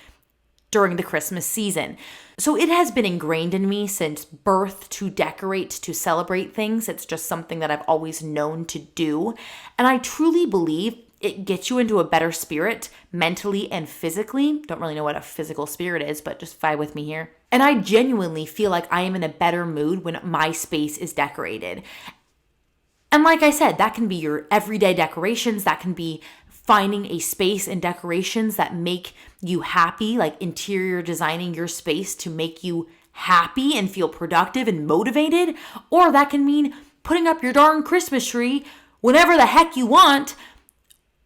during the Christmas season. So it has been ingrained in me since birth to decorate, to celebrate things. It's just something that I've always known to do. And I truly believe it gets you into a better spirit mentally and physically. Don't really know what a physical spirit is, but just vibe with me here. And I genuinely feel like I am in a better mood when my space is decorated. And like I said, that can be your everyday decorations. That can be finding a space and decorations that make you happy, like interior designing your space to make you happy and feel productive and motivated. Or that can mean putting up your darn Christmas tree whenever the heck you want,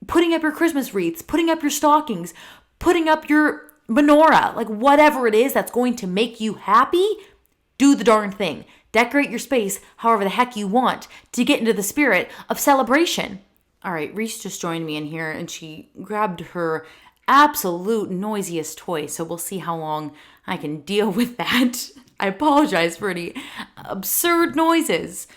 putting up your Christmas wreaths, putting up your stockings, putting up your menorah, like whatever it is that's going to make you happy, do the darn thing. Decorate your space however the heck you want to get into the spirit of celebration. All right, Reese just joined me in here and she grabbed her absolute noisiest toy. So we'll see how long I can deal with that. I apologize for any absurd noises,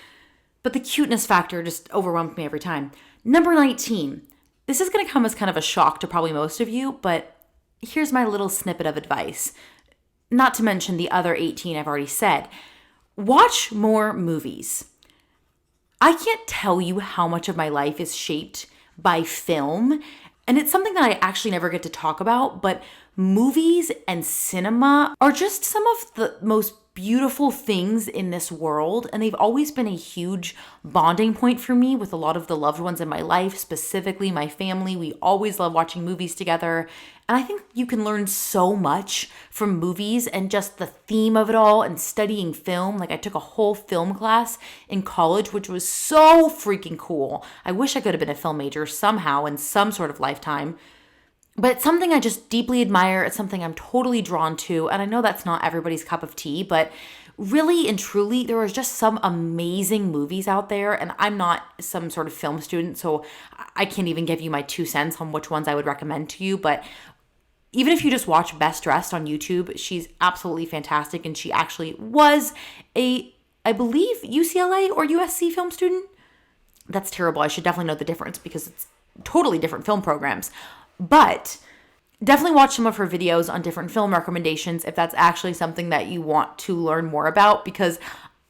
but the cuteness factor just overwhelmed me every time. Number 19. This is going to come as kind of a shock to probably most of you, but here's my little snippet of advice. Not to mention the other 18 I've already said. Watch more movies. I can't tell you how much of my life is shaped by film, and it's something that I actually never get to talk about, but movies and cinema are just some of the most beautiful things in this world, and they've always been a huge bonding point for me with a lot of the loved ones in my life, specifically my family. We always love watching movies together, and I think you can learn so much from movies and just the theme of it all and studying film. Like, I took a whole film class in college, which was so freaking cool. I wish I could have been a film major somehow in some sort of lifetime. But it's something I just deeply admire. It's something I'm totally drawn to. And I know that's not everybody's cup of tea, but really and truly, there are just some amazing movies out there. And I'm not some sort of film student, so I can't even give you my 2 cents on which ones I would recommend to you. But even if you just watch Best Dressed on YouTube, she's absolutely fantastic. And she actually was I believe, UCLA or USC film student. That's terrible. I should definitely know the difference because it's totally different film programs. But definitely watch some of her videos on different film recommendations if that's actually something that you want to learn more about, because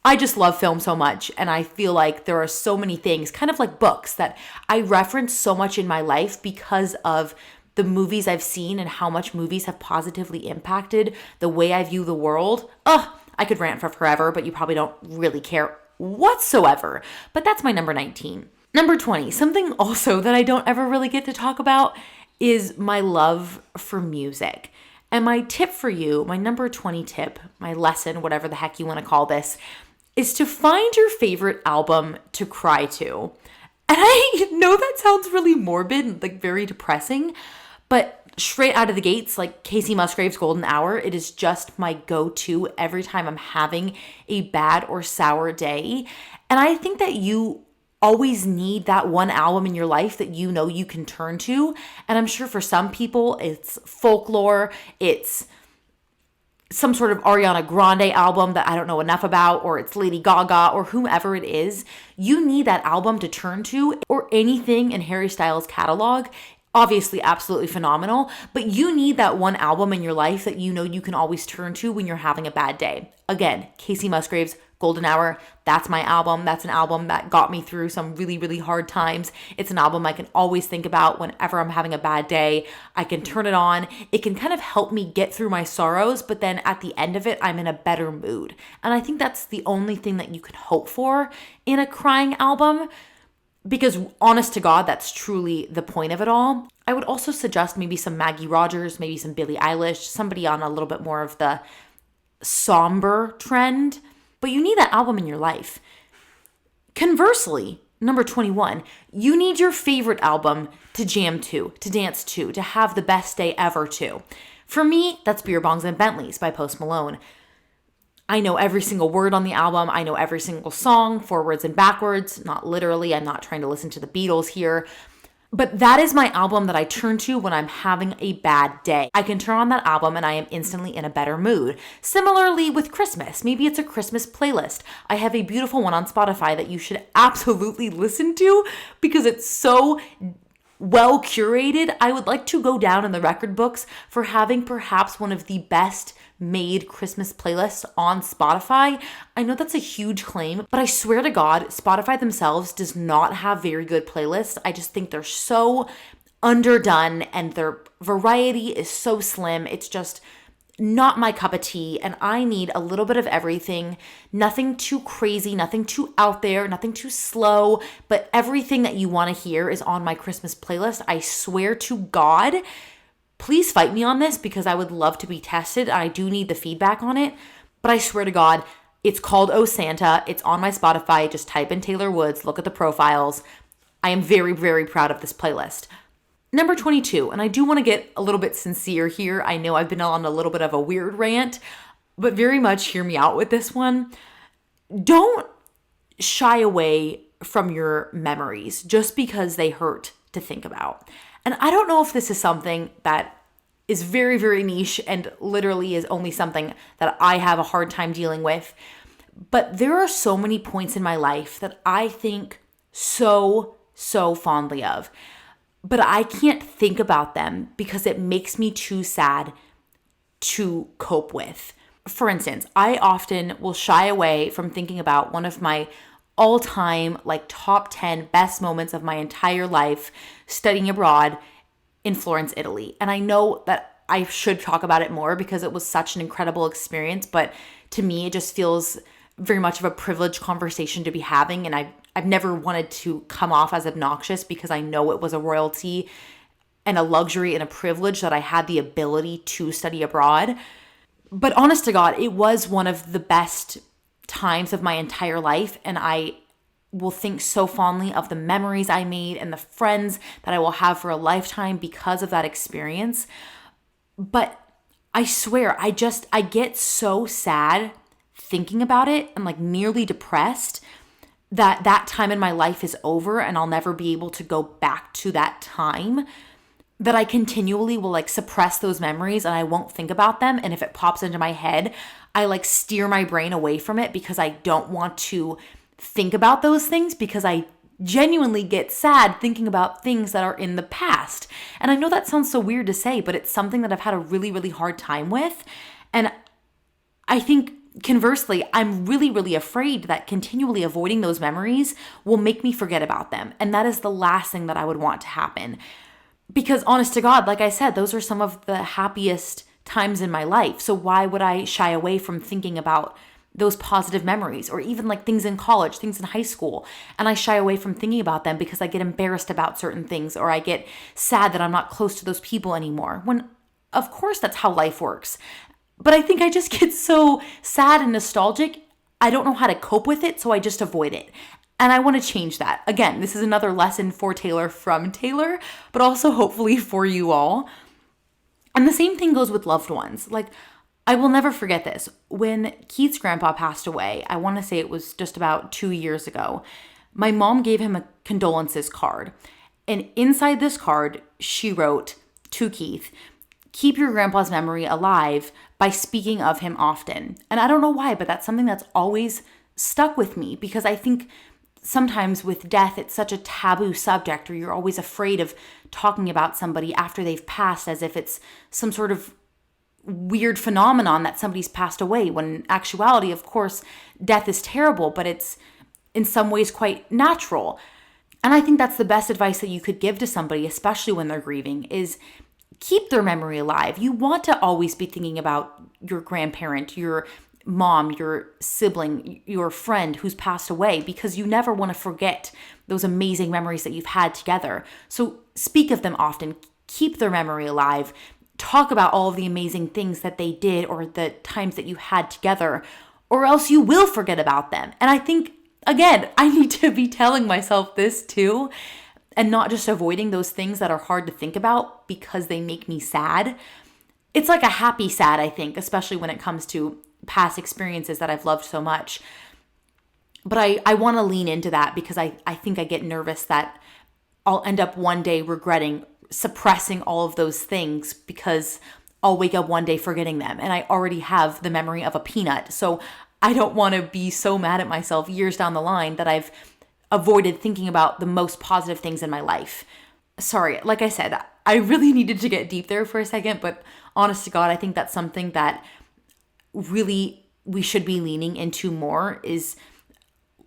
I just love film so much, and I feel like there are so many things, kind of like books, that I reference so much in my life because of the movies I've seen and how much movies have positively impacted the way I view the world. I could rant for forever, but you probably don't really care whatsoever. But that's my number 19. Number 20, something also that I don't ever really get to talk about is my love for music. And my tip for you, my number 20 tip, my lesson, whatever the heck you want to call this, is to find your favorite album to cry to. And I know that sounds really morbid, like very depressing, but straight out of the gates, like Casey Musgrave's Golden Hour, it is just my go-to every time I'm having a bad or sour day. And I think that you always need that one album in your life that you know you can turn to. And I'm sure for some people, it's Folklore, it's some sort of Ariana Grande album that I don't know enough about, or it's Lady Gaga or whomever it is. You need that album to turn to, or anything in Harry Styles' catalog. Obviously, absolutely phenomenal, but you need that one album in your life that you know you can always turn to when you're having a bad day. Again, Casey Musgrave's Golden Hour, that's my album. That's an album that got me through some really, really hard times. It's an album I can always think about whenever I'm having a bad day. I can turn it on. It can kind of help me get through my sorrows, but then at the end of it, I'm in a better mood. And I think that's the only thing that you can hope for in a crying album, because honest to God, that's truly the point of it all. I would also suggest maybe some Maggie Rogers, maybe some Billie Eilish, somebody on a little bit more of the somber trend, but you need that album in your life. Conversely, number 21, you need your favorite album to jam to dance to have the best day ever to. For me, that's Beer Bongs and Bentleys by Post Malone. I know every single word on the album. I know every single song, forwards and backwards. Not literally, I'm not trying to listen to the Beatles here. But that is my album that I turn to when I'm having a bad day. I can turn on that album and I am instantly in a better mood. Similarly with Christmas, maybe it's a Christmas playlist. I have a beautiful one on Spotify that you should absolutely listen to because it's so well curated. I would like to go down in the record books for having perhaps one of the best made Christmas playlists on Spotify. I know that's a huge claim, but I swear to God, Spotify themselves does not have very good playlists. I just think they're so underdone and their variety is so slim. It's just not my cup of tea, and I need a little bit of everything. Nothing too crazy, nothing too out there, nothing too slow, but everything that you want to hear is on my Christmas playlist. I swear to God. Please fight me on this because I would love to be tested. I do need the feedback on it. But I swear to God, it's called Oh Santa. It's on my Spotify. Just type in Taylor Woods. Look at the profiles. I am very, very proud of this playlist. Number 22, and I do want to get a little bit sincere here. I know I've been on a little bit of a weird rant, but very much hear me out with this one. Don't shy away from your memories just because they hurt to think about. And I don't know if this is something that is very, very niche and literally is only something that I have a hard time dealing with. But there are so many points in my life that I think so fondly of. But I can't think about them because it makes me too sad to cope with. For instance, I often will shy away from thinking about one of my all-time, like top 10 best moments of my entire life studying abroad in Florence, Italy. And I know that I should talk about it more because it was such an incredible experience, but to me, it just feels very much of a privileged conversation to be having, and I've never wanted to come off as obnoxious because I know it was a royalty and a luxury and a privilege that I had the ability to study abroad. But honest to God, it was one of the best times of my entire life, and I will think so fondly of the memories I made and the friends that I will have for a lifetime because of that experience. But I swear, I get so sad thinking about it and like nearly depressed that time in my life is over and I'll never be able to go back to that time, that I continually will like suppress those memories and I won't think about them. And if it pops into my head, I like steer my brain away from it because I don't want to think about those things, because I genuinely get sad thinking about things that are in the past. And I know that sounds so weird to say, but it's something that I've had a really, really hard time with. And I think conversely, I'm really, really afraid that continually avoiding those memories will make me forget about them. And that is the last thing that I would want to happen. Because honest to God, like I said, those are some of the happiest times in my life. So why would I shy away from thinking about those positive memories, or even like things in college, things in high school? And I shy away from thinking about them because I get embarrassed about certain things, or I get sad that I'm not close to those people anymore. When of course that's how life works. But I think I just get so sad and nostalgic, I don't know how to cope with it, so I just avoid it. And I want to change that. Again, this is another lesson for Taylor from Taylor, but also hopefully for you all. And the same thing goes with loved ones. Like, I will never forget this. When Keith's grandpa passed away, I want to say it was just about 2 years ago, my mom gave him a condolences card. And inside this card, she wrote to Keith, "Keep your grandpa's memory alive by speaking of him often." And I don't know why, but that's something that's always stuck with me, because I think sometimes with death, it's such a taboo subject, or you're always afraid of talking about somebody after they've passed as if it's some sort of weird phenomenon that somebody's passed away, when in actuality, of course, death is terrible, but it's in some ways quite natural. And I think that's the best advice that you could give to somebody, especially when they're grieving, is keep their memory alive. You want to always be thinking about your grandparent, your mom, your sibling, your friend who's passed away, because you never want to forget those amazing memories that you've had together. So speak of them often, keep their memory alive, talk about all of the amazing things that they did or the times that you had together, or else you will forget about them. And I think, again, I need to be telling myself this too, and not just avoiding those things that are hard to think about because they make me sad. It's like a happy sad, I think, especially when it comes to past experiences that I've loved so much. But I want to lean into that because I think I get nervous that I'll end up one day regretting suppressing all of those things, because I'll wake up one day forgetting them. And I already have the memory of a peanut. So I don't want to be so mad at myself years down the line that I've avoided thinking about the most positive things in my life. Sorry, like I said, I really needed to get deep there for a second, but honest to God, I think that's something that really we should be leaning into more, is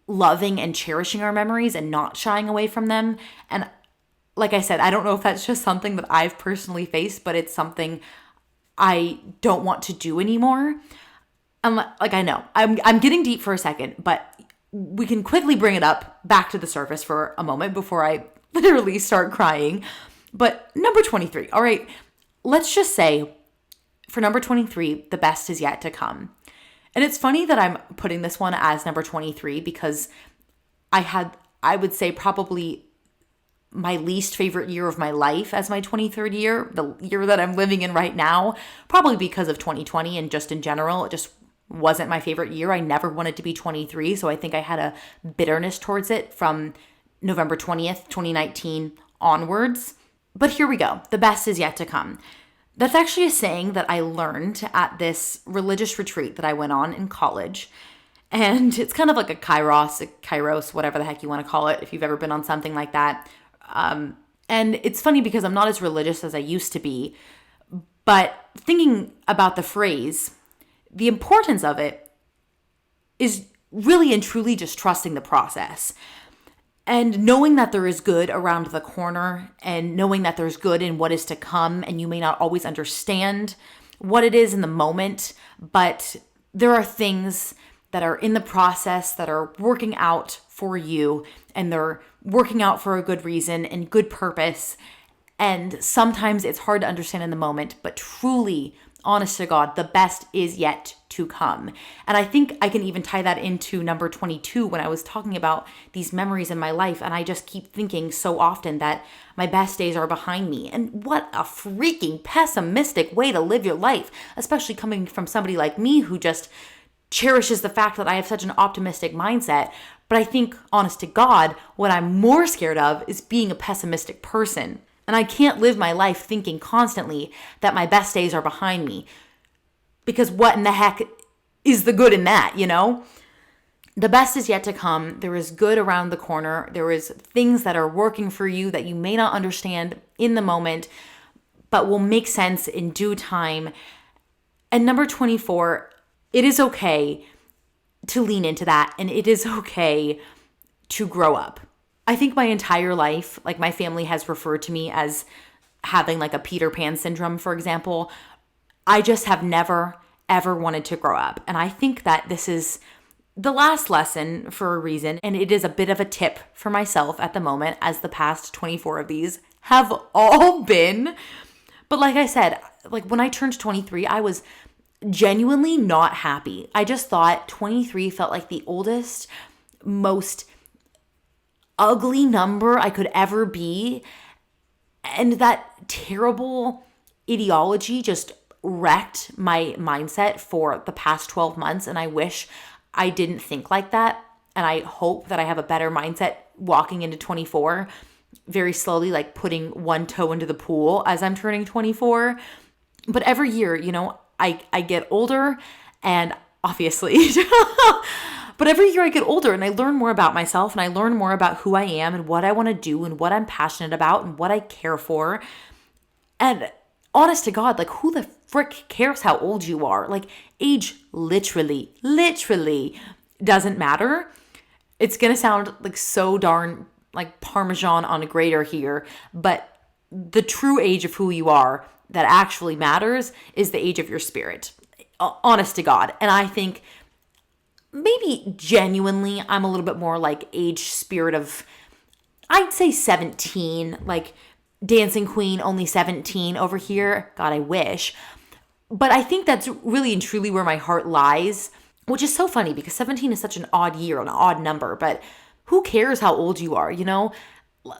loving and cherishing our memories and not shying away from them. And like I said, I don't know if that's just something that I've personally faced, but it's something I don't want to do anymore. And like, I know I'm getting deep for a second, but we can quickly bring it up back to the surface for a moment before I literally start crying. But number 23, all right, let's just say for number 23, the best is yet to come. And it's funny that I'm putting this one as number 23 because I would say probably my least favorite year of my life as my 23rd year, the year that I'm living in right now, probably because of 2020 and just in general, it just wasn't my favorite year. I never wanted to be 23, so I think I had a bitterness towards it from November 20th, 2019 onwards. But here we go. The best is yet to come. That's actually a saying that I learned at this religious retreat that I went on in college. And it's kind of like a kairos, whatever the heck you want to call it, if you've ever been on something like that. And it's funny because I'm not as religious as I used to be, but thinking about the phrase, the importance of it is really and truly just trusting the process and knowing that there is good around the corner and knowing that there's good in what is to come. And you may not always understand what it is in the moment, but there are things that are in the process that are working out for you, and they're working out for a good reason and good purpose. And sometimes it's hard to understand in the moment, but truly honest to God, the best is yet to come. And I think I can even tie that into number 22 when I was talking about these memories in my life. And I just keep thinking so often that my best days are behind me. And what a freaking pessimistic way to live your life, especially coming from somebody like me who just cherishes the fact that I have such an optimistic mindset. But I think, honest to God, what I'm more scared of is being a pessimistic person. And I can't live my life thinking constantly that my best days are behind me. Because what in the heck is the good in that, you know? The best is yet to come. There is good around the corner. There is things that are working for you that you may not understand in the moment, but will make sense in due time. And number 24, it is okay to lean into that, and it is okay to grow up. I think my entire life, like my family has referred to me as having like a Peter Pan syndrome, for example. I just have never, ever wanted to grow up. And I think that this is the last lesson for a reason. And it is a bit of a tip for myself at the moment, as the past 24 of these have all been. But like I said, like when I turned 23, I was genuinely not happy. I just thought 23 felt like the oldest, most ugly number I could ever be. And that terrible ideology just wrecked my mindset for the past 12 months. And I wish I didn't think like that. And I hope that I have a better mindset walking into 24, very slowly, like putting one toe into the pool as I'm turning 24. But every year, you know, I get older, and obviously, but every year I get older and I learn more about myself, and I learn more about who I am and what I want to do and what I'm passionate about and what I care for. And honest to God, like who the frick cares how old you are? Like age literally doesn't matter. It's going to sound like so darn like Parmesan on a grater here, but the true age of who you are that actually matters is the age of your spirit. Honest to God. And I think maybe genuinely I'm a little bit more like age spirit of, I'd say 17, like Dancing Queen, only 17 over here. God, I wish. But I think that's really and truly where my heart lies, which is so funny because 17 is such an odd year, an odd number, but who cares how old you are, you know?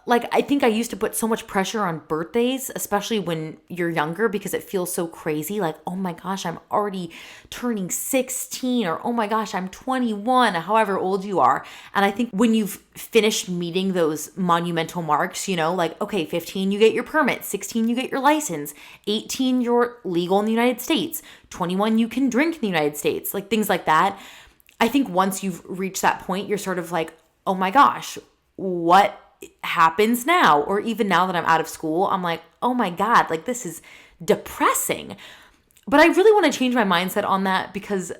Like, I think I used to put so much pressure on birthdays, especially when you're younger, because it feels so crazy. Like, oh my gosh, I'm already turning 16, or oh my gosh, I'm 21, however old you are. And I think when you've finished meeting those monumental marks, you know, like, okay, 15, you get your permit, 16, you get your license, 18, you're legal in the United States, 21, you can drink in the United States, like things like that. I think once you've reached that point, you're sort of like, oh my gosh, what happens now? Or even now that I'm out of school, I'm like, oh my God, like this is depressing. But I really want to change my mindset on that because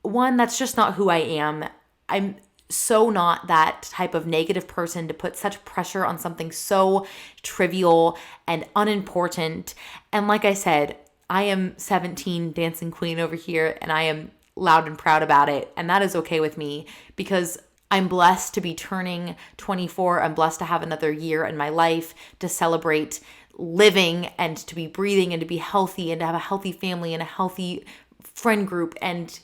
one, that's just not who I am. I'm so not that type of negative person to put such pressure on something so trivial and unimportant. And like I said, I am 17 Dancing Queen over here, and I am loud and proud about it. And that is okay with me because I'm blessed to be turning 24. I'm blessed to have another year in my life to celebrate living and to be breathing and to be healthy and to have a healthy family and a healthy friend group. And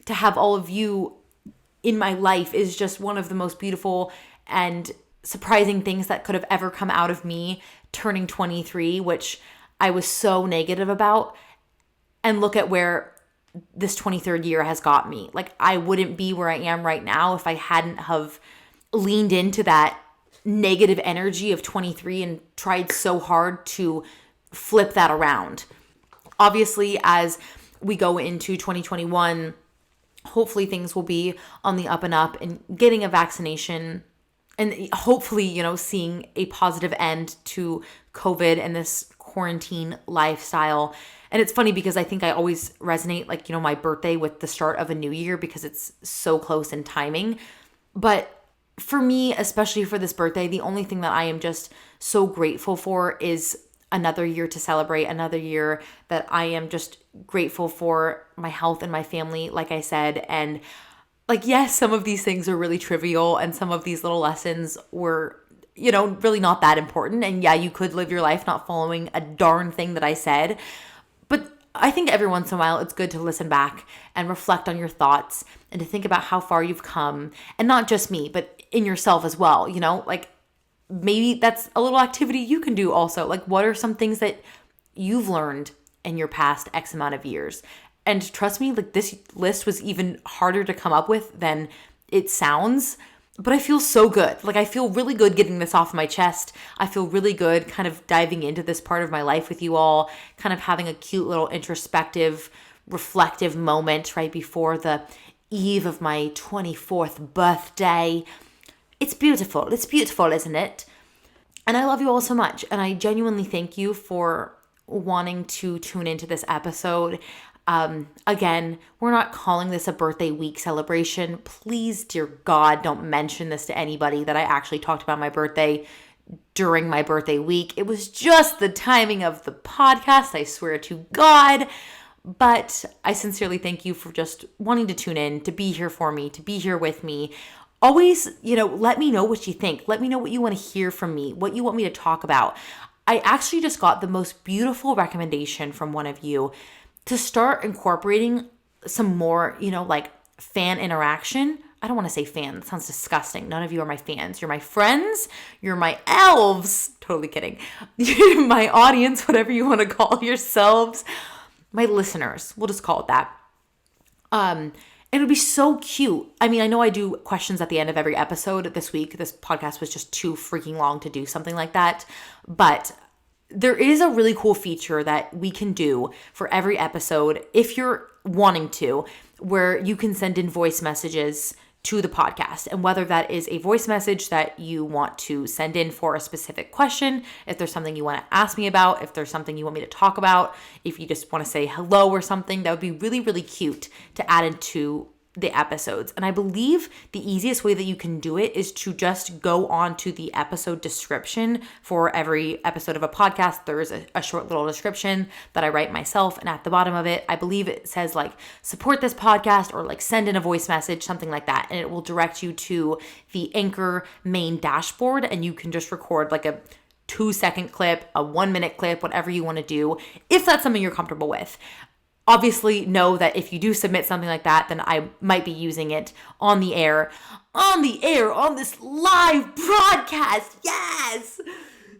to have all of you in my life is just one of the most beautiful and surprising things that could have ever come out of me turning 23, which I was so negative about. And look at where this 23rd year has got me. Like, I wouldn't be where I am right now if I hadn't have leaned into that negative energy of 23 and tried so hard to flip that around. Obviously, as we go into 2021, hopefully things will be on the up and up, and getting a vaccination and hopefully, you know, seeing a positive end to COVID and this quarantine lifestyle. And it's funny because I think I always resonate, like, you know, my birthday with the start of a new year because it's so close in timing. But for me, especially for this birthday, the only thing that I am just so grateful for is another year to celebrate, another year that I am just grateful for my health and my family, like I said. And like, yes, some of these things are really trivial and some of these little lessons were, you know, really not that important. And yeah, you could live your life not following a darn thing that I said. But I think every once in a while it's good to listen back and reflect on your thoughts and to think about how far you've come, and not just me, but in yourself as well, like maybe that's a little activity you can do also. Like, what are some things that you've learned in your past X amount of years? And trust me, like, this list was even harder to come up with than it sounds, but I feel so good. Like, I feel really good getting this off my chest. I feel really good kind of diving into this part of my life with you all, kind of having a cute little introspective, reflective moment right before the eve of my 24th birthday. It's beautiful. It's beautiful, isn't it? And I love you all so much. And I genuinely thank you for wanting to tune into this episode. Again, we're not calling this a birthday week celebration. Please, dear God, don't mention this to anybody that I actually talked about my birthday during my birthday week. It was just the timing of the podcast, I swear to God. But I sincerely thank you for just wanting to tune in, to be here for me, to be here with me. Always, let me know what you think. Let me know what you want to hear from me, what you want me to talk about. I actually just got the most beautiful recommendation from one of you to start incorporating some more, like fan interaction. I don't want to say fan. That sounds disgusting. None of you are my fans. You're my friends. You're my elves. Totally kidding. You're my audience, whatever you want to call yourselves. My listeners. We'll just call it that. It would be so cute. I mean, I know I do questions at the end of every episode. This week, this podcast was just too freaking long to do something like that. But there is a really cool feature that we can do for every episode, if you're wanting to, where you can send in voice messages to the podcast. And whether that is a voice message that you want to send in for a specific question, if there's something you want to ask me about, if there's something you want me to talk about, if you just want to say hello or something, that would be really, really cute to add into the episodes. And I believe the easiest way that you can do it is to just go on to the episode description. For every episode of a podcast, there is a short little description that I write myself, and at the bottom of it, I believe it says like support this podcast or like send in a voice message, something like that, and it will direct you to the Anchor main dashboard, and you can just record like a 2-second clip, a 1-minute clip, whatever you want to do, if that's something you're comfortable with. Obviously, know that if you do submit something like that, then I might be using it on this live broadcast. Yes!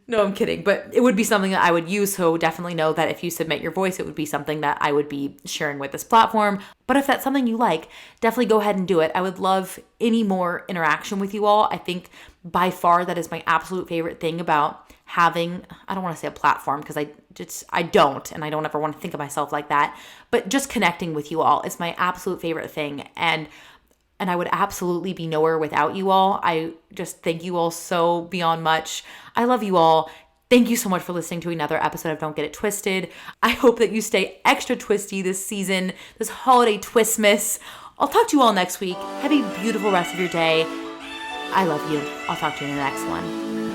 No, I'm kidding, but it would be something that I would use, so definitely know that if you submit your voice, it would be something that I would be sharing with this platform. But if that's something you like, definitely go ahead and do it. I would love any more interaction with you all. I think by far that is my absolute favorite thing about having, I don't want to say a platform because I don't, and I don't ever want to think of myself like that, but just connecting with you all is my absolute favorite thing. And I would absolutely be nowhere without you all. I just thank you all so beyond much. I love you all. Thank you so much for listening to another episode of Don't Get It Twisted. I hope that you stay extra twisty this season, this holiday Twistmas. I'll talk to you all next week. Have a beautiful rest of your day. I love you. I'll talk to you in the next one.